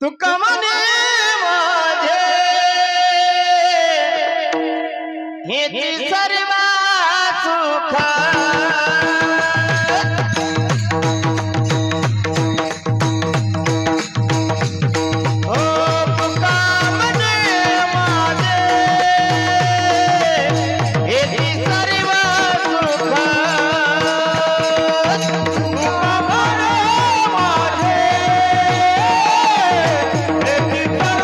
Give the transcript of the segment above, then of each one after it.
तुका मने माझे हे सर्व सुख Hey,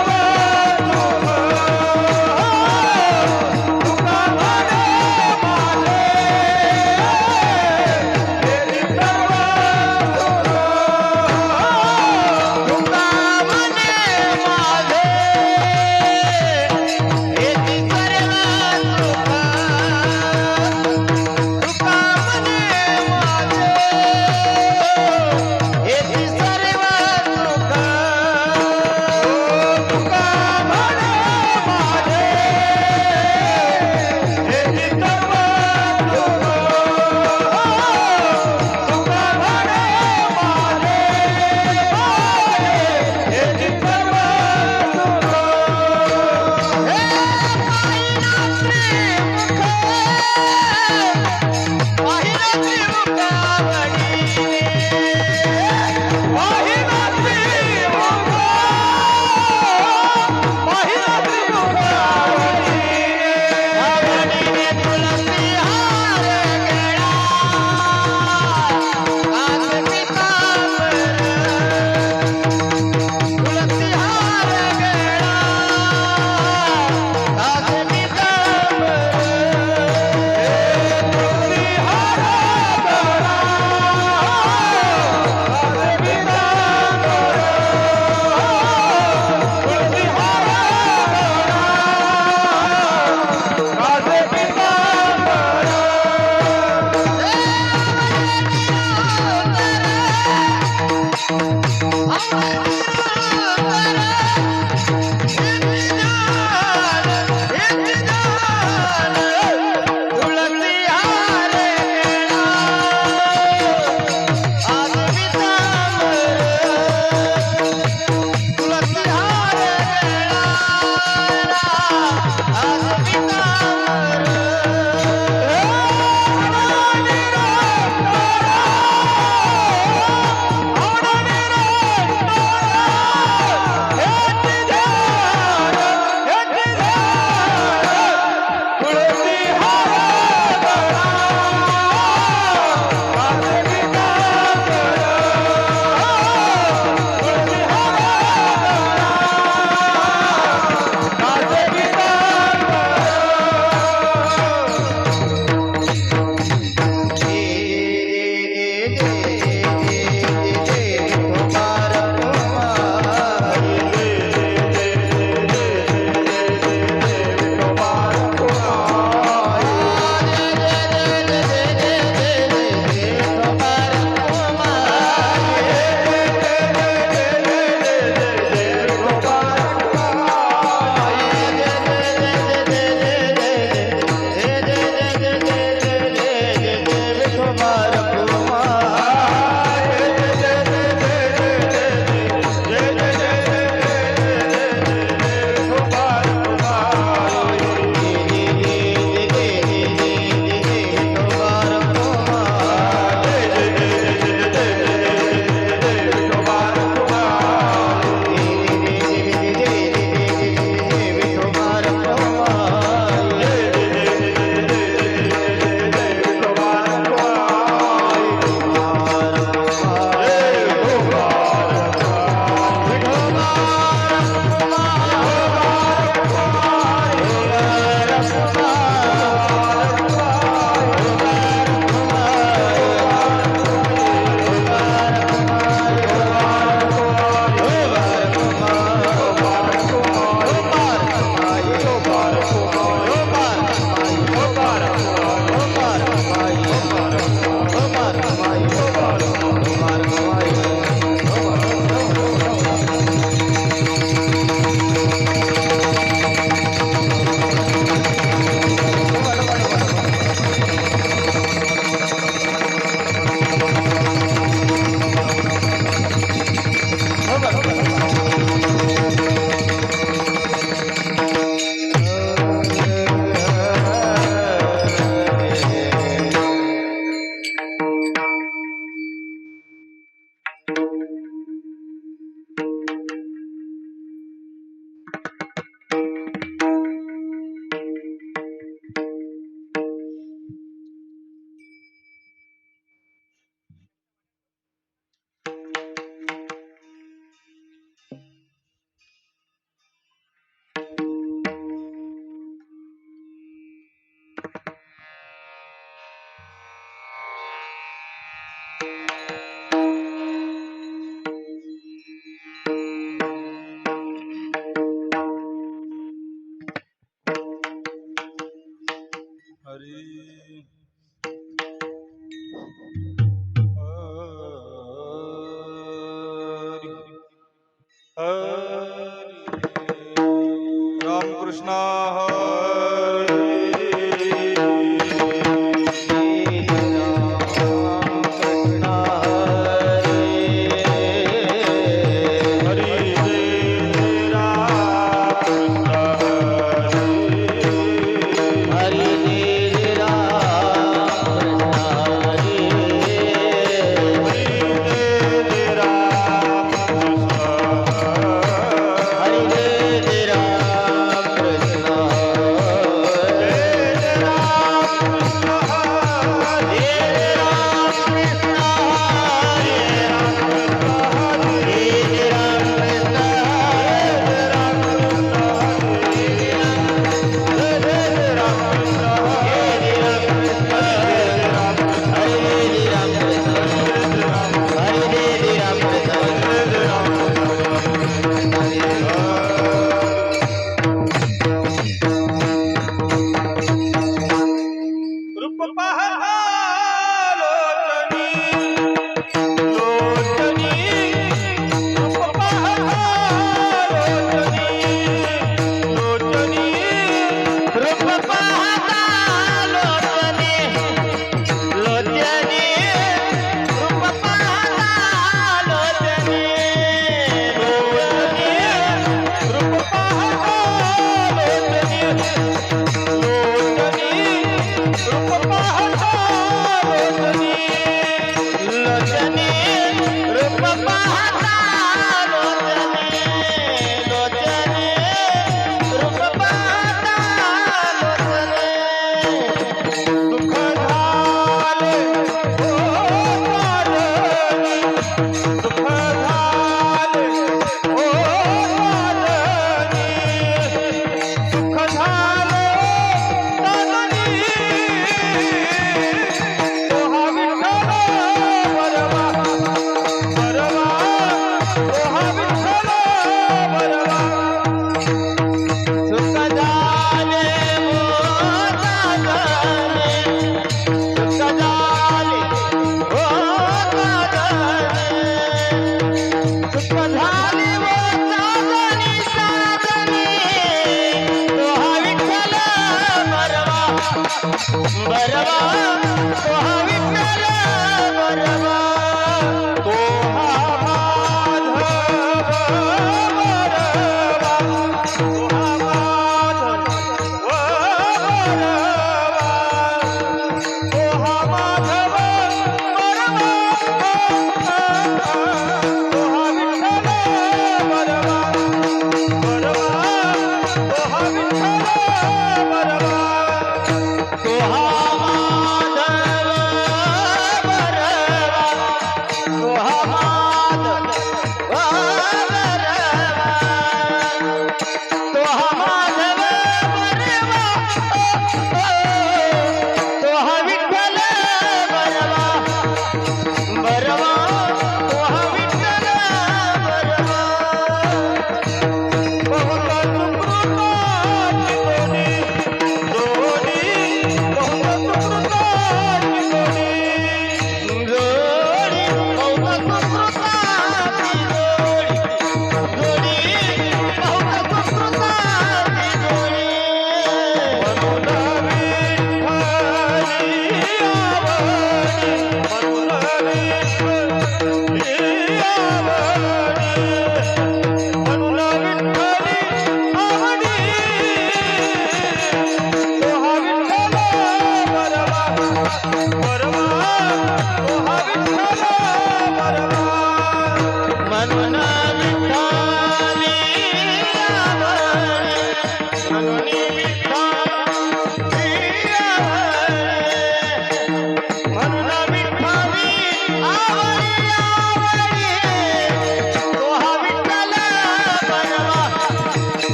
कृष्ण हरी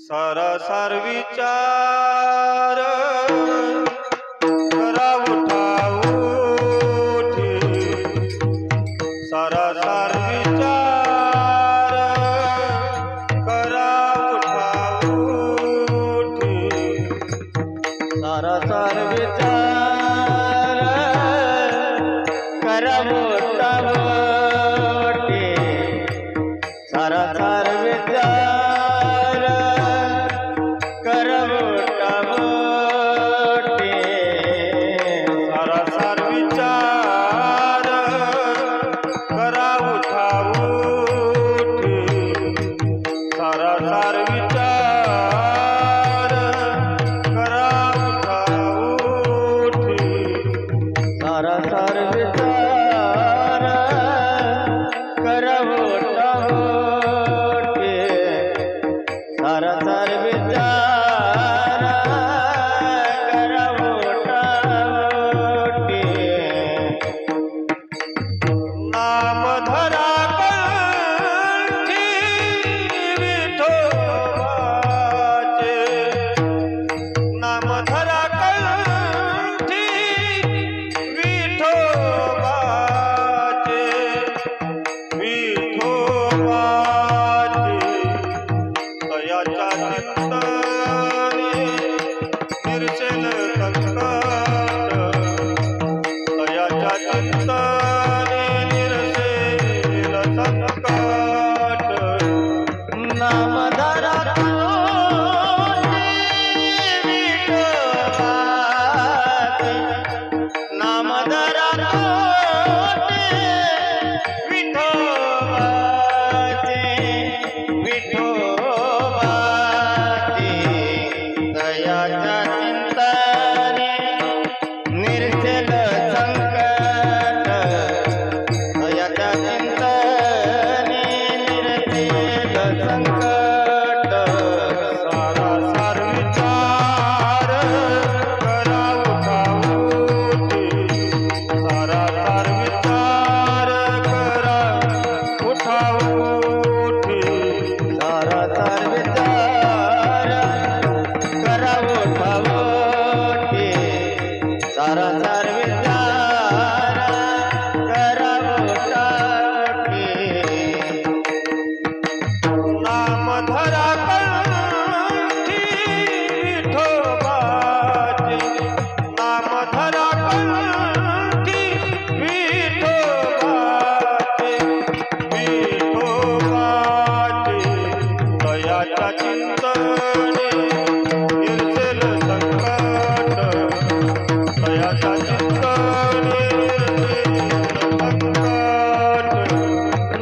सारासार विचार करा उठा उठी, सारासार विचार करा उठा उठी, सारासार विचार करवोटा मोठे, सारासार विचार करवोटा मोठे, सारासार विचार करा उठा उठी, सारासार विचार करा उठा उठी, सारासार विचार करवोटा मोठे, सारासार विचार करवोटा मोठे. नाम धरा कंठी विठोबाचे, नाम धरा कंठी विठोबाचे, विठोबाचे दयाच्या चित्ताने निर्शेल संकट, दयाच्या चित्ताने निर्शेल संकट. नामधरा कोटी विठोबाचे, नामधरा कोटी विठोबाचे, विठोबाचे दयाच्या चिंताने निर्जल संकट, दयाच्या चिंताने निर्जल संकट. सारासार विचार करा उठा उठी, सारासार विचार करा उठा उठी, सारासार विचार करावो ठावोटे, सारासार विचार करावो ठावोटे. नाम धरा कंठी विठोबाचे, नाम धरा कंठी विठोबाचे, विठोबाचे दयाच्या चिंतने निर्जल संकट, दयाच्या चिंतने निर्जल संकट.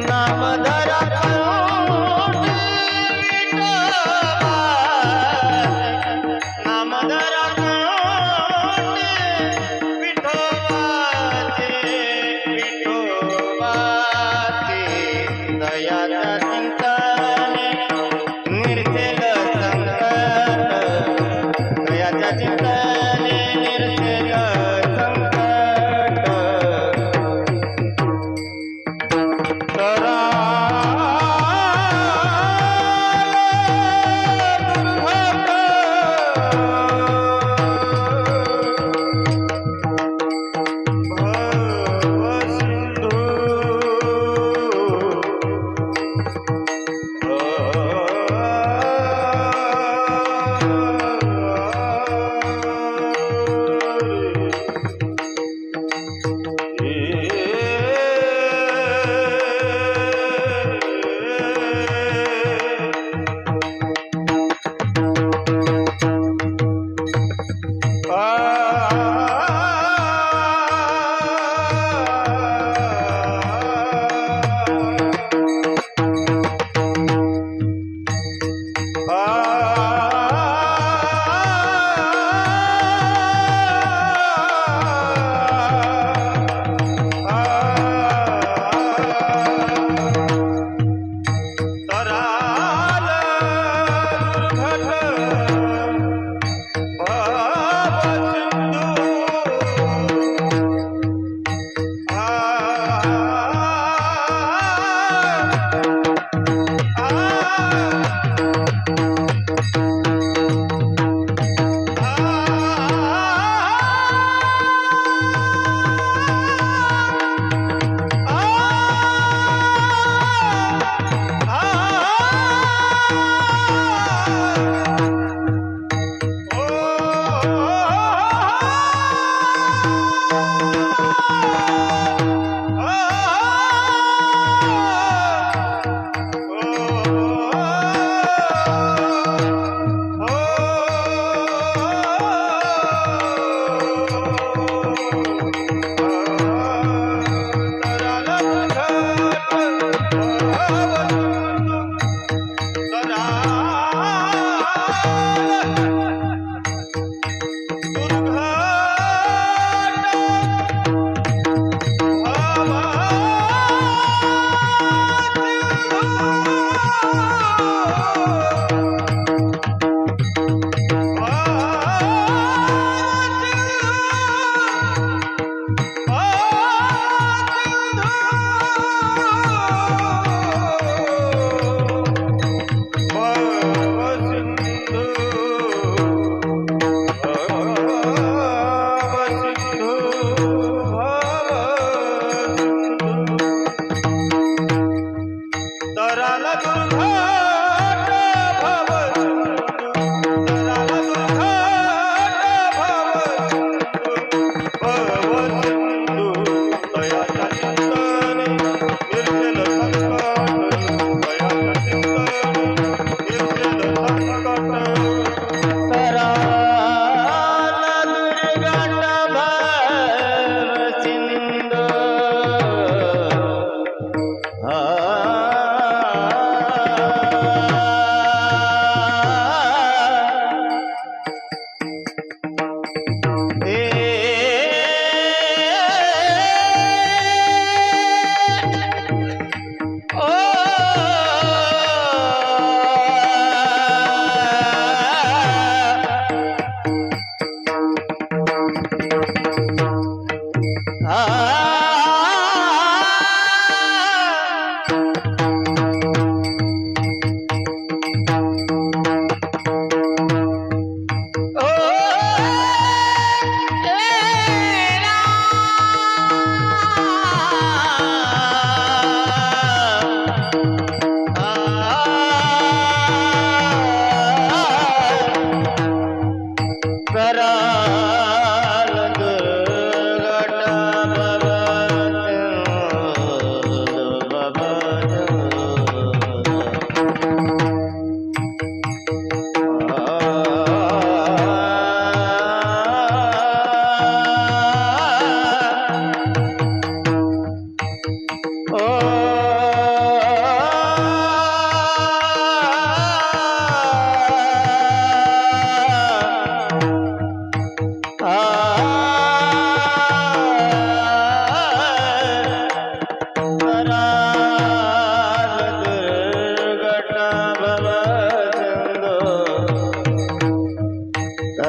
नामधरा कोटी विठोबाचे, नामधरा कोटी विठोबाचे, विठोबाचे दयाच्या चिंताने निर्जल संकट,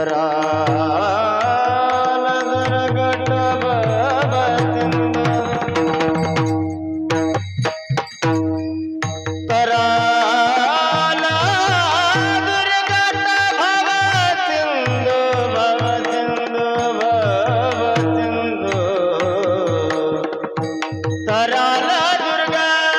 तराल दुर्गट भवसिंधु तराल दुर्गट भवसिंधु भवसिंधु भवसिंधु तराल दुर्गट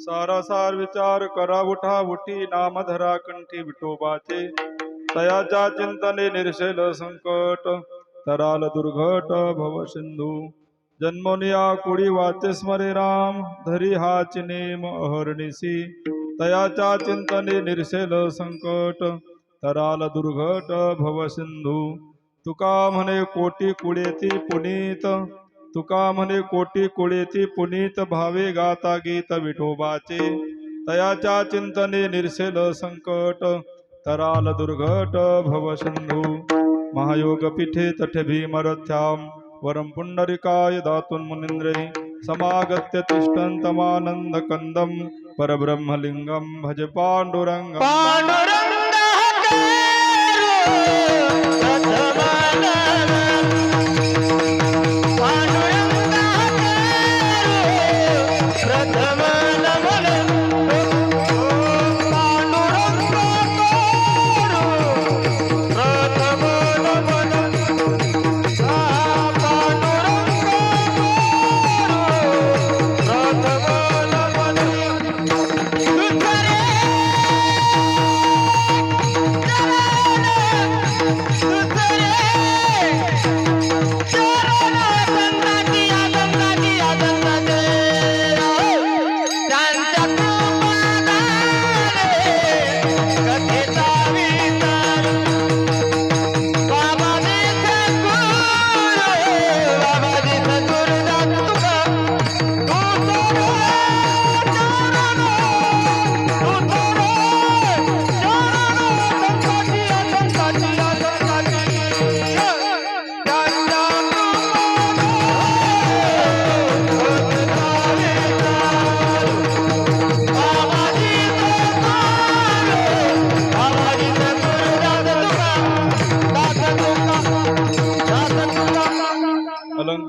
सारासार विचार करा उठा उठी नाम धरा कंठी विठोबाचे तयाच्या चिंतने निर्शेल संकट तराल दुर्घट भव सिंधू जन्मोनिया कुडी वाचे स्मरे राम धरी हाच नेम अहर्निसी तयाच्या चिंतने निर्शेल संकट तराल दुर्घट भव सिंधू तुका म्हणे कोटी कुडेती पुनीत तुका म्हणे कोटी कुळेती पुनीत भावे गाता गीत विठोबाचे तयाच्या चिंतने निर्शेल संकट तराल दुर्घट भव सिंधू महायोग पीठे तठे भीमरथ्याम वरम पुंडरिकाय दातुन मुनींद्रै समागत्य तिष्ठन्तमानंद कंदम परब्रह्मलिंगम भज पांडुरंगम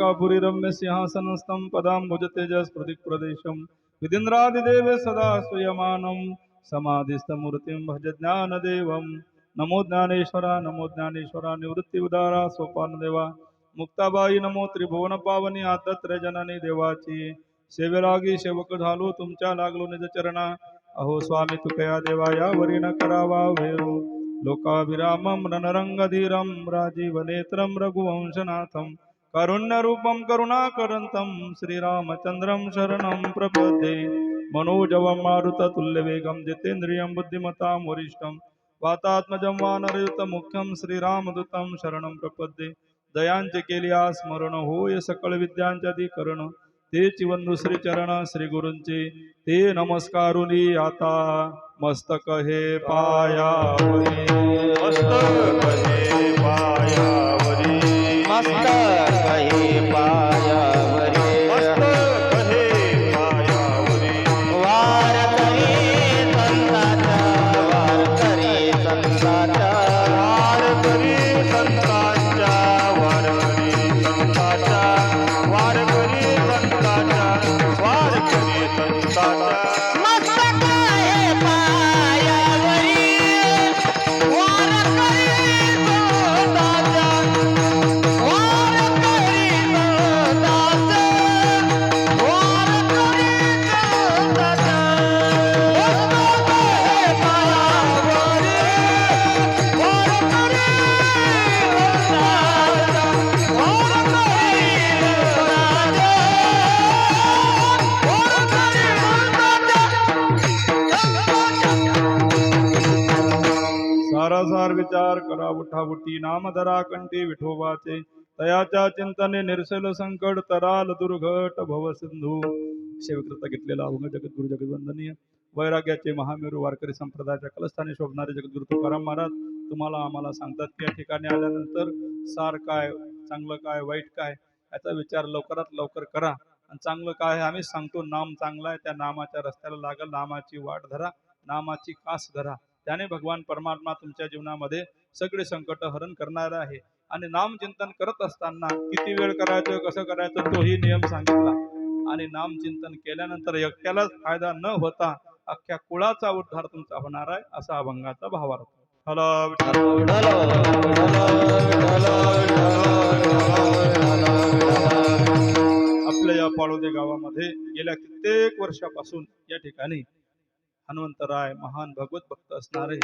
अलकापुरी रम्य सिंहासनस्थं पदाम्बुजतेजस प्रदेशम विदिन्द्रादिदेव सदा स्तूयमानं समाधिस्थमूर्तिं भज ज्ञानदेवं नमो ज्ञानेश्वरा निवृत्ती उदारा सोपानदेवा मुक्ताबाई नमो त्रिभुवन पावनी आदत्र जननी देवाची सेवेलागी सेवक झालो तुमच्या लागलो निज चरणा अहो स्वामी तुकया देवा यावरी न करावा वेरू लोकाभिरामं रणरंगधीरं राजीवनेत्रं रघुवंशनाथं कारुण्यरूपं करुणाकरन्तं श्रीरामचन्द्रं शरणं प्रपद्ये मनोजवं मारुततुल्यवेगं जितेन्द्रियं बुद्धिमतां वरिष्ठं वातात्मजं वानरयुतमुख्यं श्रीरामदूतं शरणं प्रपद्ये दयांचे केलिया स्मरण होय सकळ विद्यांच्या अधिकरण तेची वंदू श्री चरण श्री गुरूंचे ते नमस्कारुनी आता मस्तक हे पायावरी मस्तक हे पायावरी मस्तक हे पायावरी मस्तक हे पायावरी वार करी संताचा वार करी संताचा वार करी संताचा वार करी संताचा वार करी संताचा वार करी संताचा मस्तक हे पायावरी वार करी संताचा वार करी संताचा वार करी संताचा मस्तक हे पायावरी वार करी संताचा वार सारासार विचार करा उठाउठी नाम धरा कंठी विठोबाचे तयाच्या चिंतने निरसेल संकट तराल दुर्घट भव सिंधू सेवकृत घेतलेला अभंग जगद्गुरु जगद्वंदनीय वैराग्याचे महामेरू वारकरी संप्रदायाच्या कलस्थानी शोभणारे जगद्गुरु तुकाराम महाराज तुम्हाला आम्हाला सांगतात की या ठिकाणी आल्यानंतर सार काय चांगलं काय वाईट काय याचा विचार लवकरात लवकर करा आणि चांगलं काय आहे आम्ही सांगतो नाम चांगला आहे त्या नामाच्या रस्त्याला लागल नामाची वाट धरा नामाची कास धरा त्याने भगवान परमात्मा तुमच्या जीवनामध्ये सगळे संकट हरण करणार आहे आणि नाम चिंतन करत असताना किती वेळ करायचं कसं करायचं तोही नियम सांगितला आणि नाम चिंतन केल्यानंतर एकट्यालाच फायदा न होता अख्ख्या कुळाचा उद्धार तुमचा होणार आहे असा अभंगाचा भावार्थ हॅलो आपल्या या पाळोदे गावामध्ये गेल्या कित्येक वर्षापासून या ठिकाणी हनुमंतराय महान भगवत भक्त असणारे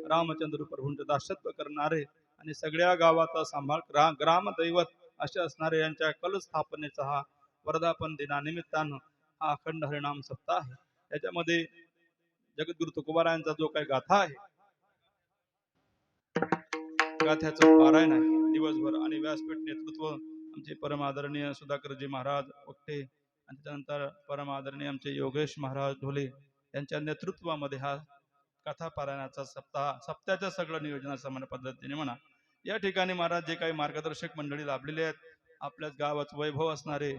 रामचंद्र प्रभूंचे दासत्व करणारे आणि सगळ्या गावाचा सांभाळ ग्रामदैवत असे असणारे यांच्या कल स्थापनेचा हा वर्धापन दिनानिमित्तानं हा अखंड हरिनाम सप्ताह आहे याच्यामध्ये जगद्गुरु तुकोबारायांचा जो काही गाथा आहे गाथ्याचं पारायण आहे दिवसभर आणि व्यासपीठ नेतृत्व आमचे परम आदरणीय सुधाकरजी महाराज वक्ते आणि त्यानंतर परम आदरणीय आमचे योगेश महाराज ढोले यांच्या नेतृत्वामध्ये हा कथा पारायणाचा सप्त्याच्या सगळं नियोजनासामान्य पद्धतीने म्हणा या ठिकाणी महाराज जे काही मार्गदर्शक मंडळी लाभलेले आहेत आपल्याच गावात वैभव असणारे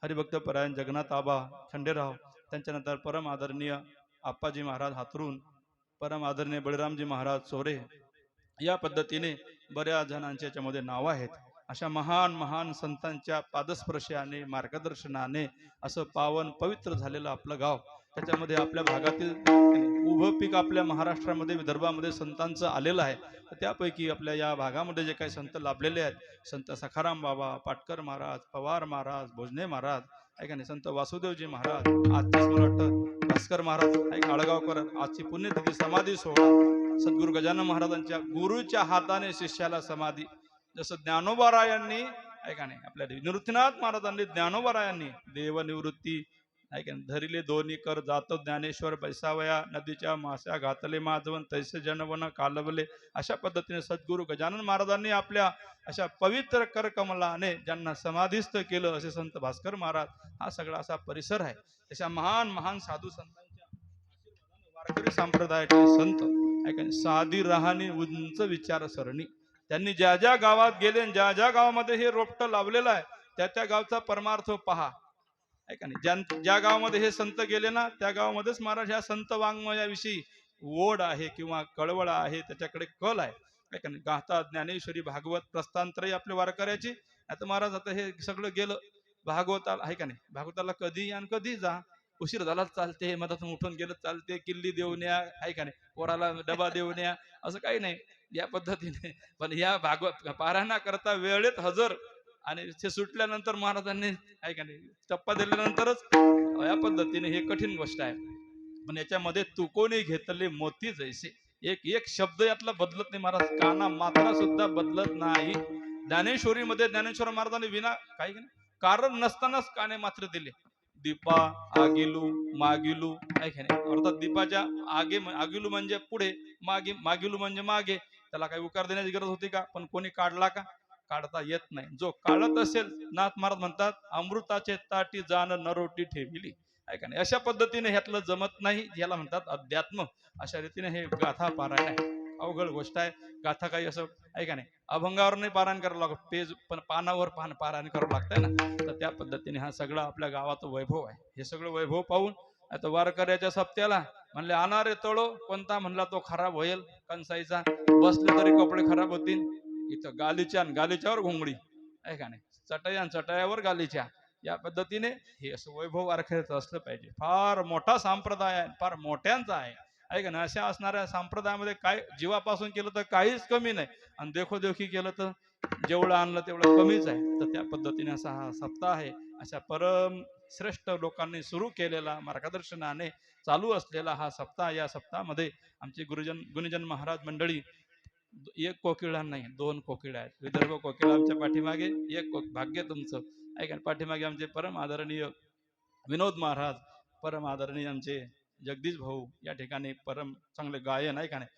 हरिभक्त परायण जगन्नाथ आबा खंडेराव त्यांच्यानंतर परम आदरणीय आप्पाजी महाराज हातरून परम आदरणीय बळीरामजी महाराज चोरे या पद्धतीने बऱ्याच जणांच्या याच्यामध्ये नाव आहेत अशा महान महान संतांच्या पादस्पर्शाने मार्गदर्शनाने असं पावन पवित्र झालेलं आपलं गाव त्याच्यामध्ये आपल्या भागातील उभं पीक आपल्या महाराष्ट्रामध्ये विदर्भामध्ये संतांचं आलेलं आहे त्यापैकी आपल्या या भागामध्ये जे काही संत लाभलेले आहेत संत सखाराम बाबा पाटकर महाराज पवार महाराज भोजने महाराज आहे का नाही संत वासुदेवजी महाराज आजचे मला वाटतं भास्कर महाराज आहे आळगावकर आजची पुण्यतिथी समाधी सोहळा सद्गुरु गजानन महाराजांच्या गुरुच्या हाताने शिष्याला समाधी जसं ज्ञानोबारायांनी ऐका नाही आपल्या निवृत्तीनाथ महाराजांनी ज्ञानोबारायांनी देवनिवृत्ती ऐका धरिले दोन्ही कर जातो ज्ञानेश्वर बैसावया नदीच्या मास्या घातले माजवन तैसे जनवन कालवले अशा पद्धतीने सद्गुरु गजानन महाराजांनी आपल्या अशा पवित्र कर कमलाने ज्यांना समाधीस्थ केलं असे संत भास्कर महाराज हा सगळा असा परिसर आहे अशा महान महान साधू संतांच्या वारकरी संप्रदायाचे संत ऐका साधी राहानी उंच विचारसरणी त्यांनी ज्या ज्या गावात गेले ज्या ज्या गावामध्ये हे रोपटं लावलेलं आहे त्या त्या गावचा परमार्थ पहा ऐका नाही ज्या गावामध्ये हे संत गेले ना त्या गावामध्येच महाराज ह्या संत वाङ्मयाविषयी ओढ आहे किंवा कळवळ आहे त्याच्याकडे कल आहे ऐका नाही गाथा ज्ञानेश्वरी भागवत प्रस्थानत्रयी आपल्या वारकऱ्याची आता महाराज आता हे सगळं गेलं भागवताला आहे का नाही, भागवताला कधी आणि कधी जा, उशीर झाला चालते, मधातून उठून गेलं चालते, किल्ली देऊन या आहे का नाही, पोराला डबा देऊन या, असं काही नाही या पद्धतीने. पण या भागवत पारायणा करता वेळेत हजर आणि ते सुटल्यानंतर महाराजांनी आहे का नाही टप्पा दिल्यानंतरच या पद्धतीने हे कठीण गोष्ट आहे. पण याच्यामध्ये तुकोनी घेतले मोती जैसे, एक एक शब्द यातला बदलत नाही महाराज, काना मात्रा सुद्धा बदलत नाही. ज्ञानेश्वरीमध्ये ज्ञानेश्वर महाराजांनी विना काही कारण नसतानाच काने मात्र दिले. दीपा आगिलू मागिलू आहे का नाही, अर्थात दीपाच्या आगे आगिलू म्हणजे पुढे, मागे मागिलू म्हणजे मागे, त्याला काही उकार देण्याची गरज होती का? पण कोणी काढला का? काढता येत नाही. जो काढत असेल, नाथ महाराज म्हणतात अमृताचे ताटी जाण नरोटी ठेविली आहे का नाही. अशा पद्धतीने ह्यातलं जमत नाही, याला म्हणतात अध्यात्म. अशा रीतीने हे गाथा पारायण आहे, अवघड गोष्ट आहे. गाथा काही असं आहे का नाही, अभंगावर नाही पारायण करावं लागत, पेज पण पानावर पारायण करावं लागतंय ना. तर त्या पद्धतीने हा सगळा आपल्या गावाचं वैभव आहे. हे सगळं वैभव पाहून आता वारकऱ्याच्या सप्त्याला म्हणले अनारे तळो, कोणता म्हणला तो खराब होईल कणसाईचा, बसले तरी कपडे खराब होतील. इथं गालीच्या आणि गालीच्यावर घोंगडी आहे का नाही, चटया आणि चटयावर गालीच्या, या पद्धतीने हे असं वैभव वारकऱ्याचं असलं पाहिजे. फार मोठा संप्रदाय आहे, फार मोठ्यांचा आहे का नाही. अशा असणाऱ्या संप्रदायामध्ये काय जीवापासून केलं तर काहीच कमी नाही, आणि देखोदेखी केलं तर जेवढं आणलं तेवढं कमीच आहे. तर त्या पद्धतीने असा हा सप्ताह आहे. अशा परम श्रेष्ठ लोकांनी सुरू केलेला, मार्गदर्शनाने चालू असलेला हा सप्ताह. या सप्ताहामध्ये आमचे गुरुजन महाराज मंडळी एक कोकिळा नाही, दोन कोकिळा आहेत. विदर्भ कोकिळा आमच्या पाठीमागे, एक भाग्य तुमचं ऐका. पाठीमागे आमचे परम आदरणीय विनोद महाराज, परम आदरणीय आमचे जगदीश भाऊ, या ठिकाणी परम चांगले गायन आहे का नाही,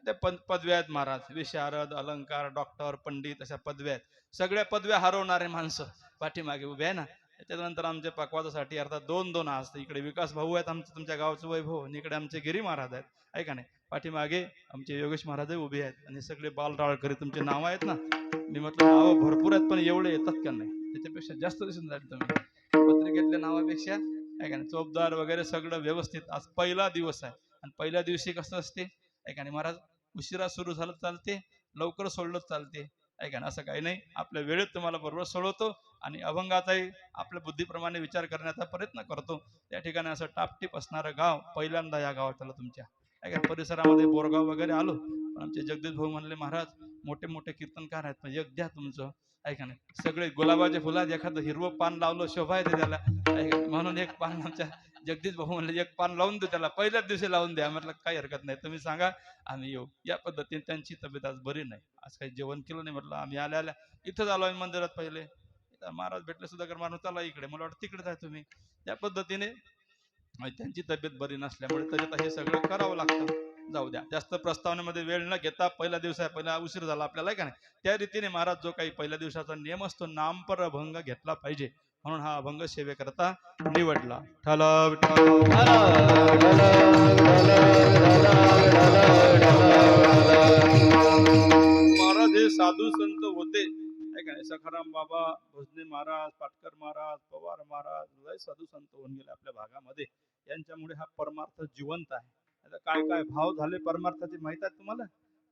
त्या पदव्या आहेत महाराज, विशारद, अलंकार, डॉक्टर, पंडित, अशा पदव्या आहेत. सगळ्या पदव्या हरवणारे माणसं पाठीमागे उभे आहे ना. त्याच्यानंतर आमच्या पकवादासाठी अर्थात दोन दोन आज इकडे विकास भाऊ आहेत आमचं, तुमच्या गावचं वैभव, आणि इकडे आमचे गिरी महाराज आहेत आहे का नाही. पाठीमागे आमचे योगेश महाराज उभे आहेत, आणि सगळे बालराळकरी तुमचे नाव आहेत ना. मी म्हटलं नावं भरपूर आहेत, पण एवढे येतात का नाही, त्याच्यापेक्षा जास्त दिसून जाईल तुम्ही पत्रिकेतल्या नावापेक्षा आहे का नाही. चोपदार वगैरे सगळं व्यवस्थित. आज पहिला दिवस आहे, आणि पहिल्या दिवशी कसं असते आहे का नाही महाराज, उशिरा सुरू झालं चालते, लवकर सोडलं चालते आहे का नाही. असं काही नाही, आपल्या वेळेत तुम्हाला बरोबर सोडवतो, आणि अभंगाचाही आपल्या बुद्धीप्रमाणे विचार करण्याचा प्रयत्न करतो. त्या ठिकाणी असं टापटीप असणारं गाव, पहिल्यांदा या गावात आलं तुमच्या आहे का. परिसरामध्ये बोरगाव वगैरे आलो, पण आमचे जगदीश भाऊ म्हणले महाराज मोठे मोठे कीर्तनकार आहेत, पण एक द्या तुमचं आहे का नाही. सगळे गुलाबाच्या फुलात एखादं हिरवं पान लावलं शोभा येते त्याला, म्हणून एक पान आमच्या जगदीश भाऊ म्हणले एक पान लावून देऊ त्याला, पहिल्याच दिवशी लावून द्या. म्हटलं काही हरकत नाही, तुम्ही सांगा आम्ही येऊ. या पद्धतीने त्यांची तब्येत आज बरी नाही, आज काही जेवण केलं नाही. म्हटलं आम्ही आल्या इथं आलो आम्ही मंदिरात, पहिले महाराज भेटले सुद्धा माणूस चला इकडे, मला वाटतं तिकडे आहे तुम्ही. त्या पद्धतीने त्यांची तब्येत बरी नसल्यामुळे त्याच्यात हे सगळं करावं लागतं. जाऊ द्या, जास्त प्रस्तावनेमध्ये वेळ न घेता, पहिला दिवस आहे, पहिला उशीर झाला आपल्याला का नाही, त्या रीतीने महाराज जो काही पहिल्या दिवसाचा नियम असतो, नामपर अभंग घेतला पाहिजे, म्हणून हा अभंग सेवेकरता निवडला. महाराज हे साधू संत होते का नाही. सखाराम बाबा, भोसले महाराज, पाटकर महाराज, पवार महाराज, लय साधू संत होऊन गेले आपल्या भागामध्ये. यांच्यामुळे हा परमार्थ जिवंत आहे. आता काय काय भाव झाले परमार्थाचे माहित आहेत तुम्हाला?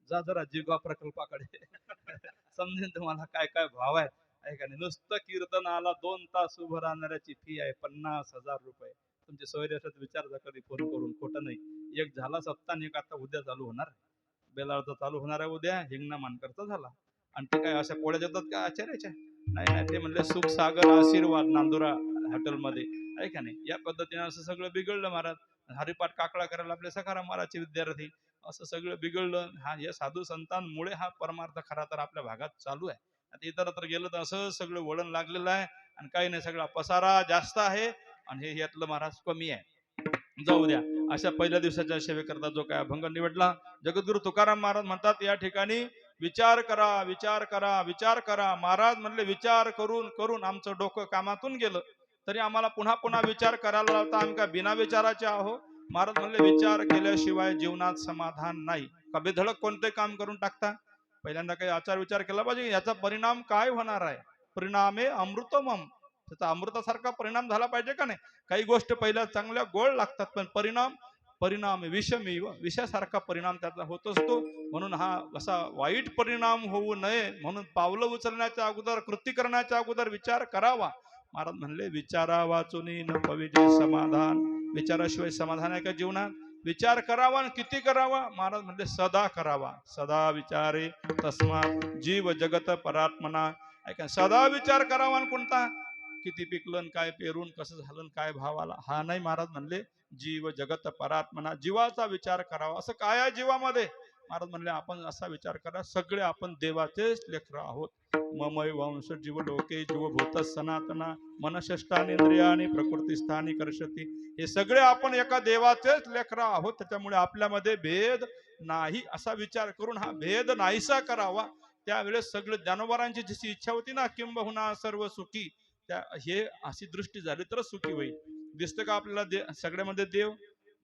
जा जरा जिगवा प्रकल्पाकडे समजेल तुम्हाला काय काय भाव आहेत आहे का नाही. नुसतं कीर्तनाला 2 तास उभं राहणाऱ्याची फी आहे 50,000 रुपये. तुमचे सोयऱ्यात विचार जा कधी फोन करून, खोटं नाही. एक झाला सप्ताह, आणि एक आता उद्या चालू होणार, बेलाळचा चालू होणार आहे उद्या, हिंगणा मानकरचा झाला. आणि ते काय अशा पोळ्या देतात का आचार्याच्या? नाही नाही, ते म्हणले सुख सागर आशीर्वाद नांदुरा हॉटेलमध्ये आहे का नाही. या पद्धतीने असं सगळं बिघडलं महाराज. हरिपाठ काकडा करायला आपले सखाराम महाराजचे विद्यार्थी, असं सगळं बिघडलं. हा या साधू संतांमुळे हा परमार्थ खरा तर आपल्या भागात चालू आहे. आता इतर गेलं तर असं सगळं वळण लागलेलं आहे, आणि काही नाही, सगळा पसारा जास्त आहे, आणि हे यातलं महाराज कमी आहे. जाऊ द्या. अशा पहिल्या दिवसाच्या सेवेकरता जो काय अभंग निवडला, जगद्गुरु तुकाराम महाराज म्हणतात या ठिकाणी विचार करा, विचार करा, विचार करा. महाराज म्हणले विचार करून करून आमचं डोकं कामातून गेलं, तरी आम्हाला पुन्हा पुन्हा विचार करायला लावता, आम्ही काय बिना विचाराचे आहो. महाराज म्हणले विचार केल्याशिवाय जीवनात समाधान नाही. का बेधडक कोणते काम करून टाकता? पहिल्यांदा काही आचार विचार केला पाहिजे, याचा परिणाम काय होणार आहे. परिणामे अमृतमम, त्याचा अमृतासारखा परिणाम झाला पाहिजे का नाही. काही गोष्ट पहिल्या चांगल्या गोड लागतात, पण परिणाम परिणाम विषमेव, विषासारखा परिणाम त्याचा होत असतो. म्हणून हा असा वाईट परिणाम होऊ नये म्हणून पावलं उचलण्याच्या अगोदर, कृती करण्याच्या अगोदर विचार करावा. महाराज म्हणले विचारा वाचुनी न पविजे समाधान. विचाराशिवाय समाधान आहे का जीवनात? विचार करावा. आणि किती करावा? महाराज म्हणले सदा करावा. सदा विचारे तस्मात जीव जगत परात्मना. ऐका, सदा विचार करावा. आणि कोणता? किती पिकलं, काय पेरून, कसं झालं, काय भाव आला, हा नाही. महाराज म्हणले जीव जगत परात्मना, जीवाचा विचार करावा. असं काय आहे जीवामध्ये? महाराज म्हणले आपण असा विचार करा, सगळे आपण देवाचेच लेकरं आहोत. ममय वंश जीव लोके जीवभूत सनातना मनषष्टानेंद्रियानि प्रकृतीस्थानी कर्षती. हे सगळे आपण एका देवाचेच लेकरं आहोत. त्याच्यामुळे आपल्यामध्ये भेद नाही असा विचार करून हा भेद नाहीसा करावा. त्यावेळेस सगळे जनावरांची जशी इच्छा होती ना, किंबहुना सर्व सुखी, त्या हे अशी दृष्टी झाली तर सुखी होईल. दिसतं का आपल्याला सगळ्यामध्ये देव?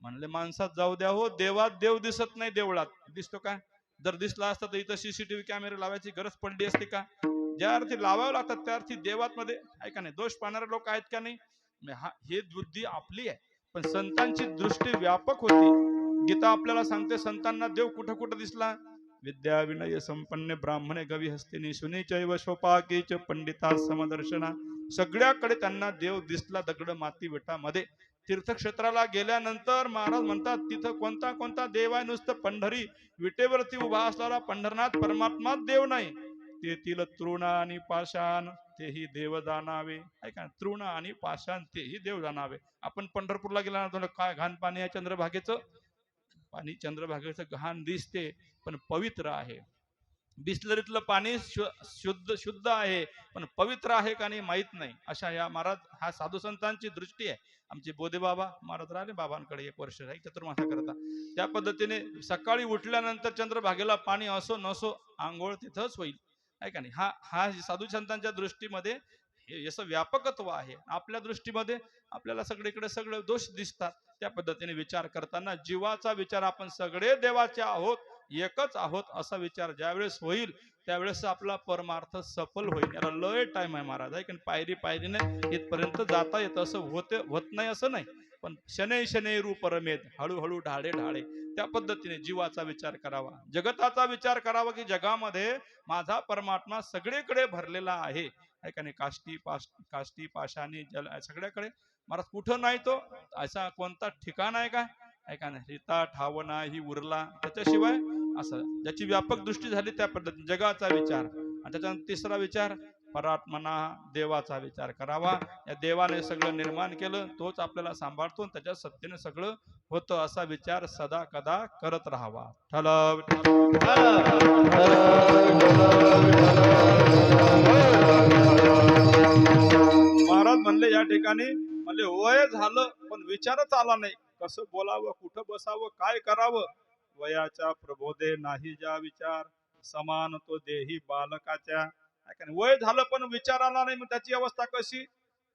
म्हणले माणसात जाऊ द्या हो, देवात देव दिसत नाही. देवळात दिसतो का? जर दिसला असता तर इथं सीसीटीव्ही कॅमेरे लावायची गरज पडली असते का? ज्या अर्थी लावावं लागतात त्या अर्थी देवात मध्ये आहे का नाही? दोष पाहणारे लोक आहेत का नाही? हे बुद्धी आपली आहे. पण संतांची दृष्टी व्यापक होती. गीता आपल्याला सांगते संतांना देव कुठं कुठं दिसला. विद्या विनय संपन्न ब्राह्मणे गवी हस्तिनी सुनीचैव शोपाकीच पंडिता समदर्शना. सगळ्याकडे त्यांना देव दिसला दगड माती विटामध्ये. तीर्थक्षेत्राला गेल्यानंतर महाराज म्हणतात तिथं कोणता कोणता देव आहे? नुसतं पंढरी विटेवरती उभा असलेला पंढरनाथ परमात्मा देव नाही. तेथील तृण आणि पाषाण तेही देव जाणावे. ऐका, तृण आणि पाषाण तेही देव जाणावे. आपण पंढरपूरला गेल्यानंतर काय घाण पाणी आहे चंद्रभागेचं? पाणी चंद्रभागेचं घाण दिसते पण पवित्र आहे. बिस्लरीतलं पाणी शुद्ध आहे पण पवित्र आहे का नाही माहित नाही. अशा या महाराज हा साधू संतांची दृष्टी आहे. आमचे बोधे बाबा महाराज राहिले बाबांकडे 1 वर्ष चतुर्मासा करता. त्या पद्धतीने सकाळी उठल्यानंतर चंद्रभागेला पाणी असो नसो आंघोळ तिथंच होईल. आहे का नाही? हा साधू संतांच्या दृष्टीमध्ये असं व्यापकत्व आहे. आपल्या दृष्टीमध्ये आपल्याला सगळीकडे सगळे दोष दिसतात. त्या पद्धतीने विचार करताना जीवाचा विचार आपण सगळे देवाचे आहोत, एकच आहोत असा विचार ज्यावेळेस होईल त्यावेळेस आपला परमार्थ सफल होईल. याला लय टाइम आहे महाराज. आहे की पायरी पायरीने इथपर्यंत जाता येतं. असं होत नाही असं नाही. पण शनै शनै रूप रमेद, हळूहळू ढाळे ढाळे. त्या पद्धतीने जीवाचा विचार करावा, जगताचा विचार करावा की जगामध्ये माझा परमात्मा सगळीकडे भरलेला आहे. का नाही? काष्टी पाषाणी जल सगळ्याकडे. महाराज कुठं नाही तो असा कोणता ठिकाण आहे का? ऐका ना, रिता ठाव नाही उरला त्याच्याशिवाय. असं ज्याची व्यापक दृष्टी झाली त्या पद्धतीने जगाचा विचार. आणि त्याच्यानंतर तिसरा विचार परात्मना, देवाचा विचार करावा. या देवाने सगळं निर्माण केलं, तोच आपल्याला सांभाळतो, त्याच्या सत्तेने सगळं होतं असा विचार सदा कदा करत राहावा. महाराज म्हणले या ठिकाणी म्हणले वय झालं पण विचारच आला नाही. कसं बोलावं, कुठं बसावं, काय करावं. वयाच्या प्रबोधे नाही ज्या विचार, समान तो देही बालकाच्या. वय झालं पण विचार आला नाही. मग त्याची अवस्था कशी?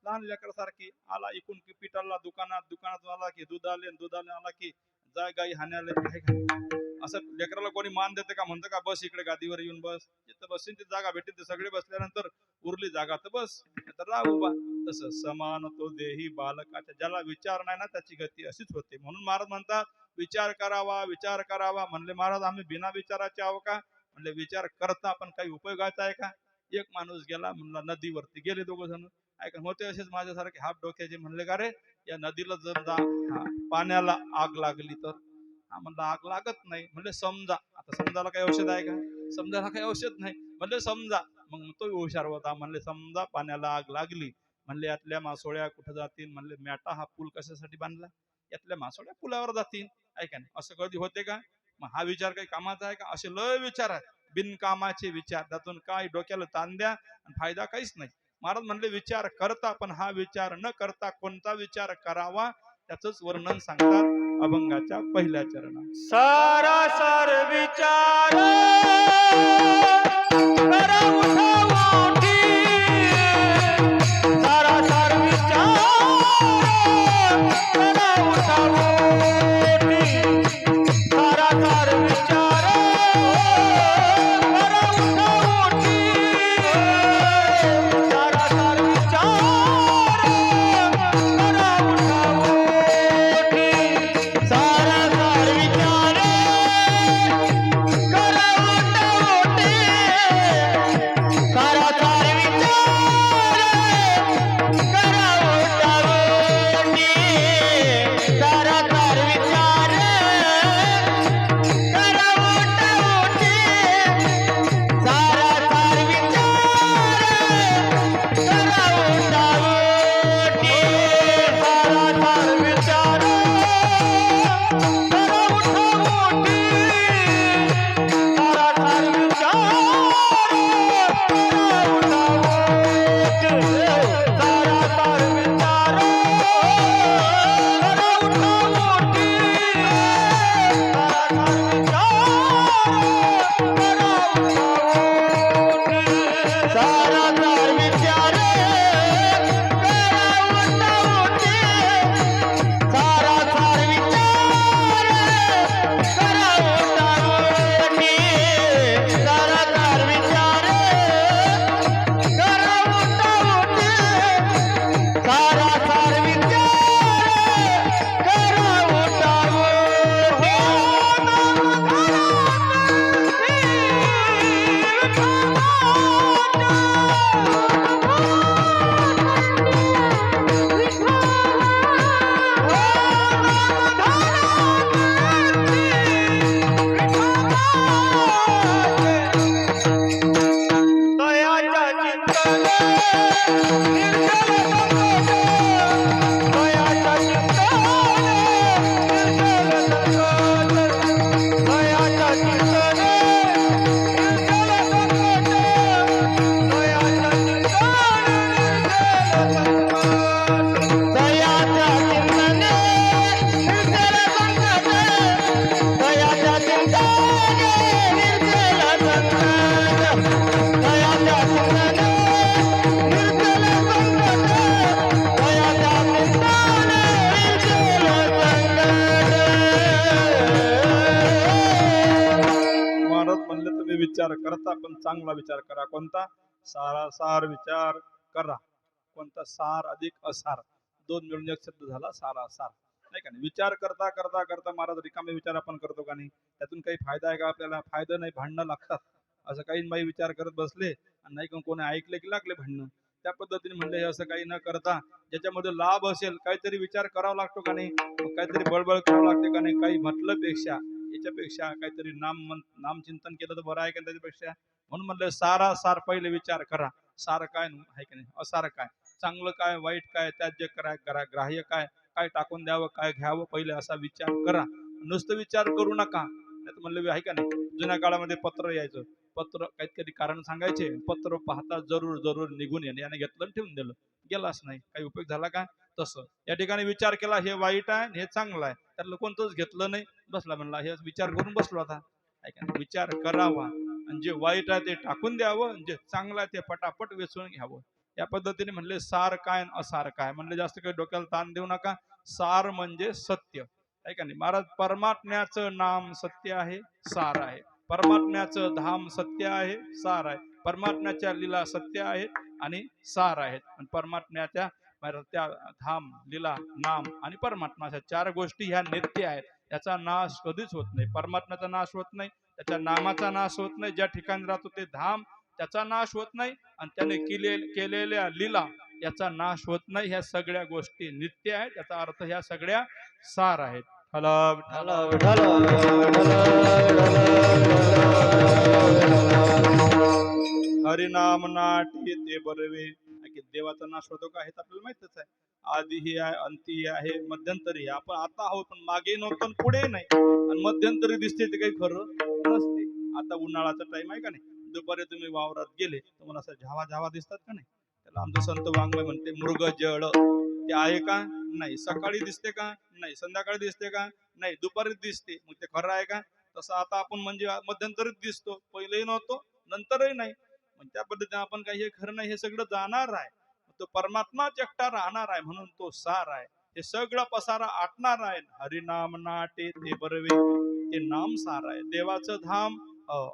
लहान लेकरासारखी. आला इकून की पिटाला दुकानात आला की दूध आला की जाय गाई हाण्याला. असं लेकराला कोणी मान देते का? म्हणतं का बस इकडे गादीवर येऊन बस, जिथं बसेल ती जागा भेटेल ते सगळे बसल्यानंतर उरली जागा तर बस, तर राह उभा. तसं समान तो देही बालकाच्या. ज्याला विचार नाही ना त्याची गती अशीच होते. म्हणून महाराज म्हणतात विचार करावा. म्हणले महाराज आम्ही बिना विचाराचे आहो का? म्हणले विचार करता पण काही उपयोगाचा आहे का? एक माणूस गेला म्हणला नदीवरती गेले 2 जण. ऐका होते असेच माझ्यासारखे हाफ डोक्याचे. म्हणले का रे या नदीला जर पाण्याला आग लागली तर? म्हणलं आग लागत नाही. म्हणले समजा. आता समजायला काही औषध आहे का? समजायला काही औषध नाही. म्हणले समजा. मग तो हुशार होता. म्हणले समजा पाण्याला आग लागली. म्हणले यातल्या मासोळ्या कुठं जातील? म्हणले मॅटा हा पूल कशासाठी बांधला? यातल्या मासोळ्या पुलावर जातील. ऐका नाही, असं कधी होते का? मग हा विचार काही कामाचा आहे का? असे लय विचार आहेत, बिनकामाचे विचार. त्यातून काय डोक्याला ताण द्या आणि फायदा काहीच नाही. महाराज म्हणले विचार करता पण हा विचार न करता कोणता विचार करावा त्याच वर्णन सांगतात अभंगाच्या 1ल्या चरणात. सारासार विचार करा उठावोठी, सारासार विचार करा उठावोठी, सारासार विचार करा उठावोठी, सारासार विचार करा उठावोठी, सारा तुम्ही विचार करता पण चांगला विचार करा. कोणता? सारासार विचार करा. कोणता? सार अधिक असार दोन मिळून एक शब्द झाला सारासार. नाही का नाही? विचार करता करता करता महाराज रिकामे विचार आपण करतो का नाही? त्यातून काही फायदा आहे का आपल्याला? फायदा नाही, भांडणं लागतात. असं काही बाई विचार करत बसले आणि नाही कोणी ऐकले की लागले भांडणं. त्या पद्धतीने म्हणले हे असं काही न करता ज्याच्यामध्ये लाभ असेल काहीतरी विचार करावा लागतो का नाही? मग काहीतरी बळबळ करावं लागते का नाही? काही म्हटलं पेक्षा याच्यापेक्षा काहीतरी नामचिंतन केलं तर बरं आहे का त्याच्यापेक्षा? म्हणून म्हणलं सारासार पहिले विचार करा. सार काय आहे की नाही? असार काय? चांगलं काय, वाईट काय, त्याज्य काय, ग्राह्य काय, काय टाकून द्यावं, काय घ्यावं, पहिले असा विचार करा. नुसतं विचार करू नका. नाही म्हणलं आहे का नाही? जुन्या काळामध्ये पत्र यायचं. पत्र काहीतरी कारण सांगायचे. पत्र पाहता जरूर जरूर निघून येणे. याने घेतलं आणि ठेवून दिलं. गेलाच नाही. काही उपयोग झाला का? तसं या ठिकाणी विचार केला, हे वाईट आहे हे चांगलं आहे. त्यातलं कोणतंच घेतलं नाही. बसला म्हणला हे विचार करून बसलो आता. विचार करावा आणि जे वाईट आहे ते टाकून द्यावं, जे चांगलं आहे ते पटापट वेचून घ्यावं. या पद्धतीने म्हणले सार काय असार काय. म्हणले जास्त काही डोक्याला ताण देऊ नका. सार म्हणजे सत्य आहे का नाही? महाराज परमात्म्याचं नाम सत्य आहे, सार आहे. परमात्म्याचं धाम सत्य आहे, सार आहे. परमात्म्याच्या लीला सत्य आहेत आणि सार आहेत. आणि परमात्म्याच्या त्या धाम, लीला, नाम आणि परमात्मा अशा चार गोष्टी ह्या नित्य आहेत. याचा नाश कधीच होत नाही. परमात्म्याचा नाश होत नाही, त्याच्या नामाचा नाश होत नाही. ज्या ठिकाणी राहतो ते धाम त्याचा नाश होत नाही आणि त्याने केलेल्या लीला याचा नाश होत नाही. ह्या सगळ्या गोष्टी नित्य आहेत. याचा अर्थ ह्या सगळ्या सार आहेत. हरिनाम नाटी ते बरवे. देवाचा नाश होतो का हे तर आपल्याला माहितच आहे. आधीही आहे, अंतीही आहे, मध्यंतरी आहे. आपण आता आहोत पण मागे नव्हतो पुढे नाही. आणि मध्यंतरी दिसते ते काही खरं नसते. आता उन्हाळ्याचा टाइम आहे का नाही? दुपारी तुम्ही वावरात गेले तुम्हाला असं झावा झावा दिसतात का नाही? त्याला आमचं संत वाङ्मय म्हणते मृग जळ. ते आहे का? नाही. सकाळी दिसते का? नाही. संध्याकाळी दिसते का? नाही. दुपारीच दिसते. मग ते खरं आहे का? तसं आता आपण म्हणजे मध्यंतरीच दिसतो. पहिलेही नव्हतो नंतरही नाही. त्या पद्धतीने आपण काही हे खरं नाही, हे सगळं जाणार आहे. तो परमात्माच एकटा राहणार आहे म्हणून तो सार आहे. हे सगळं पसारा आटणार आहे. हरिनाम नाटे ते बरवे. ते नाम सार आहे. देवाचं धाम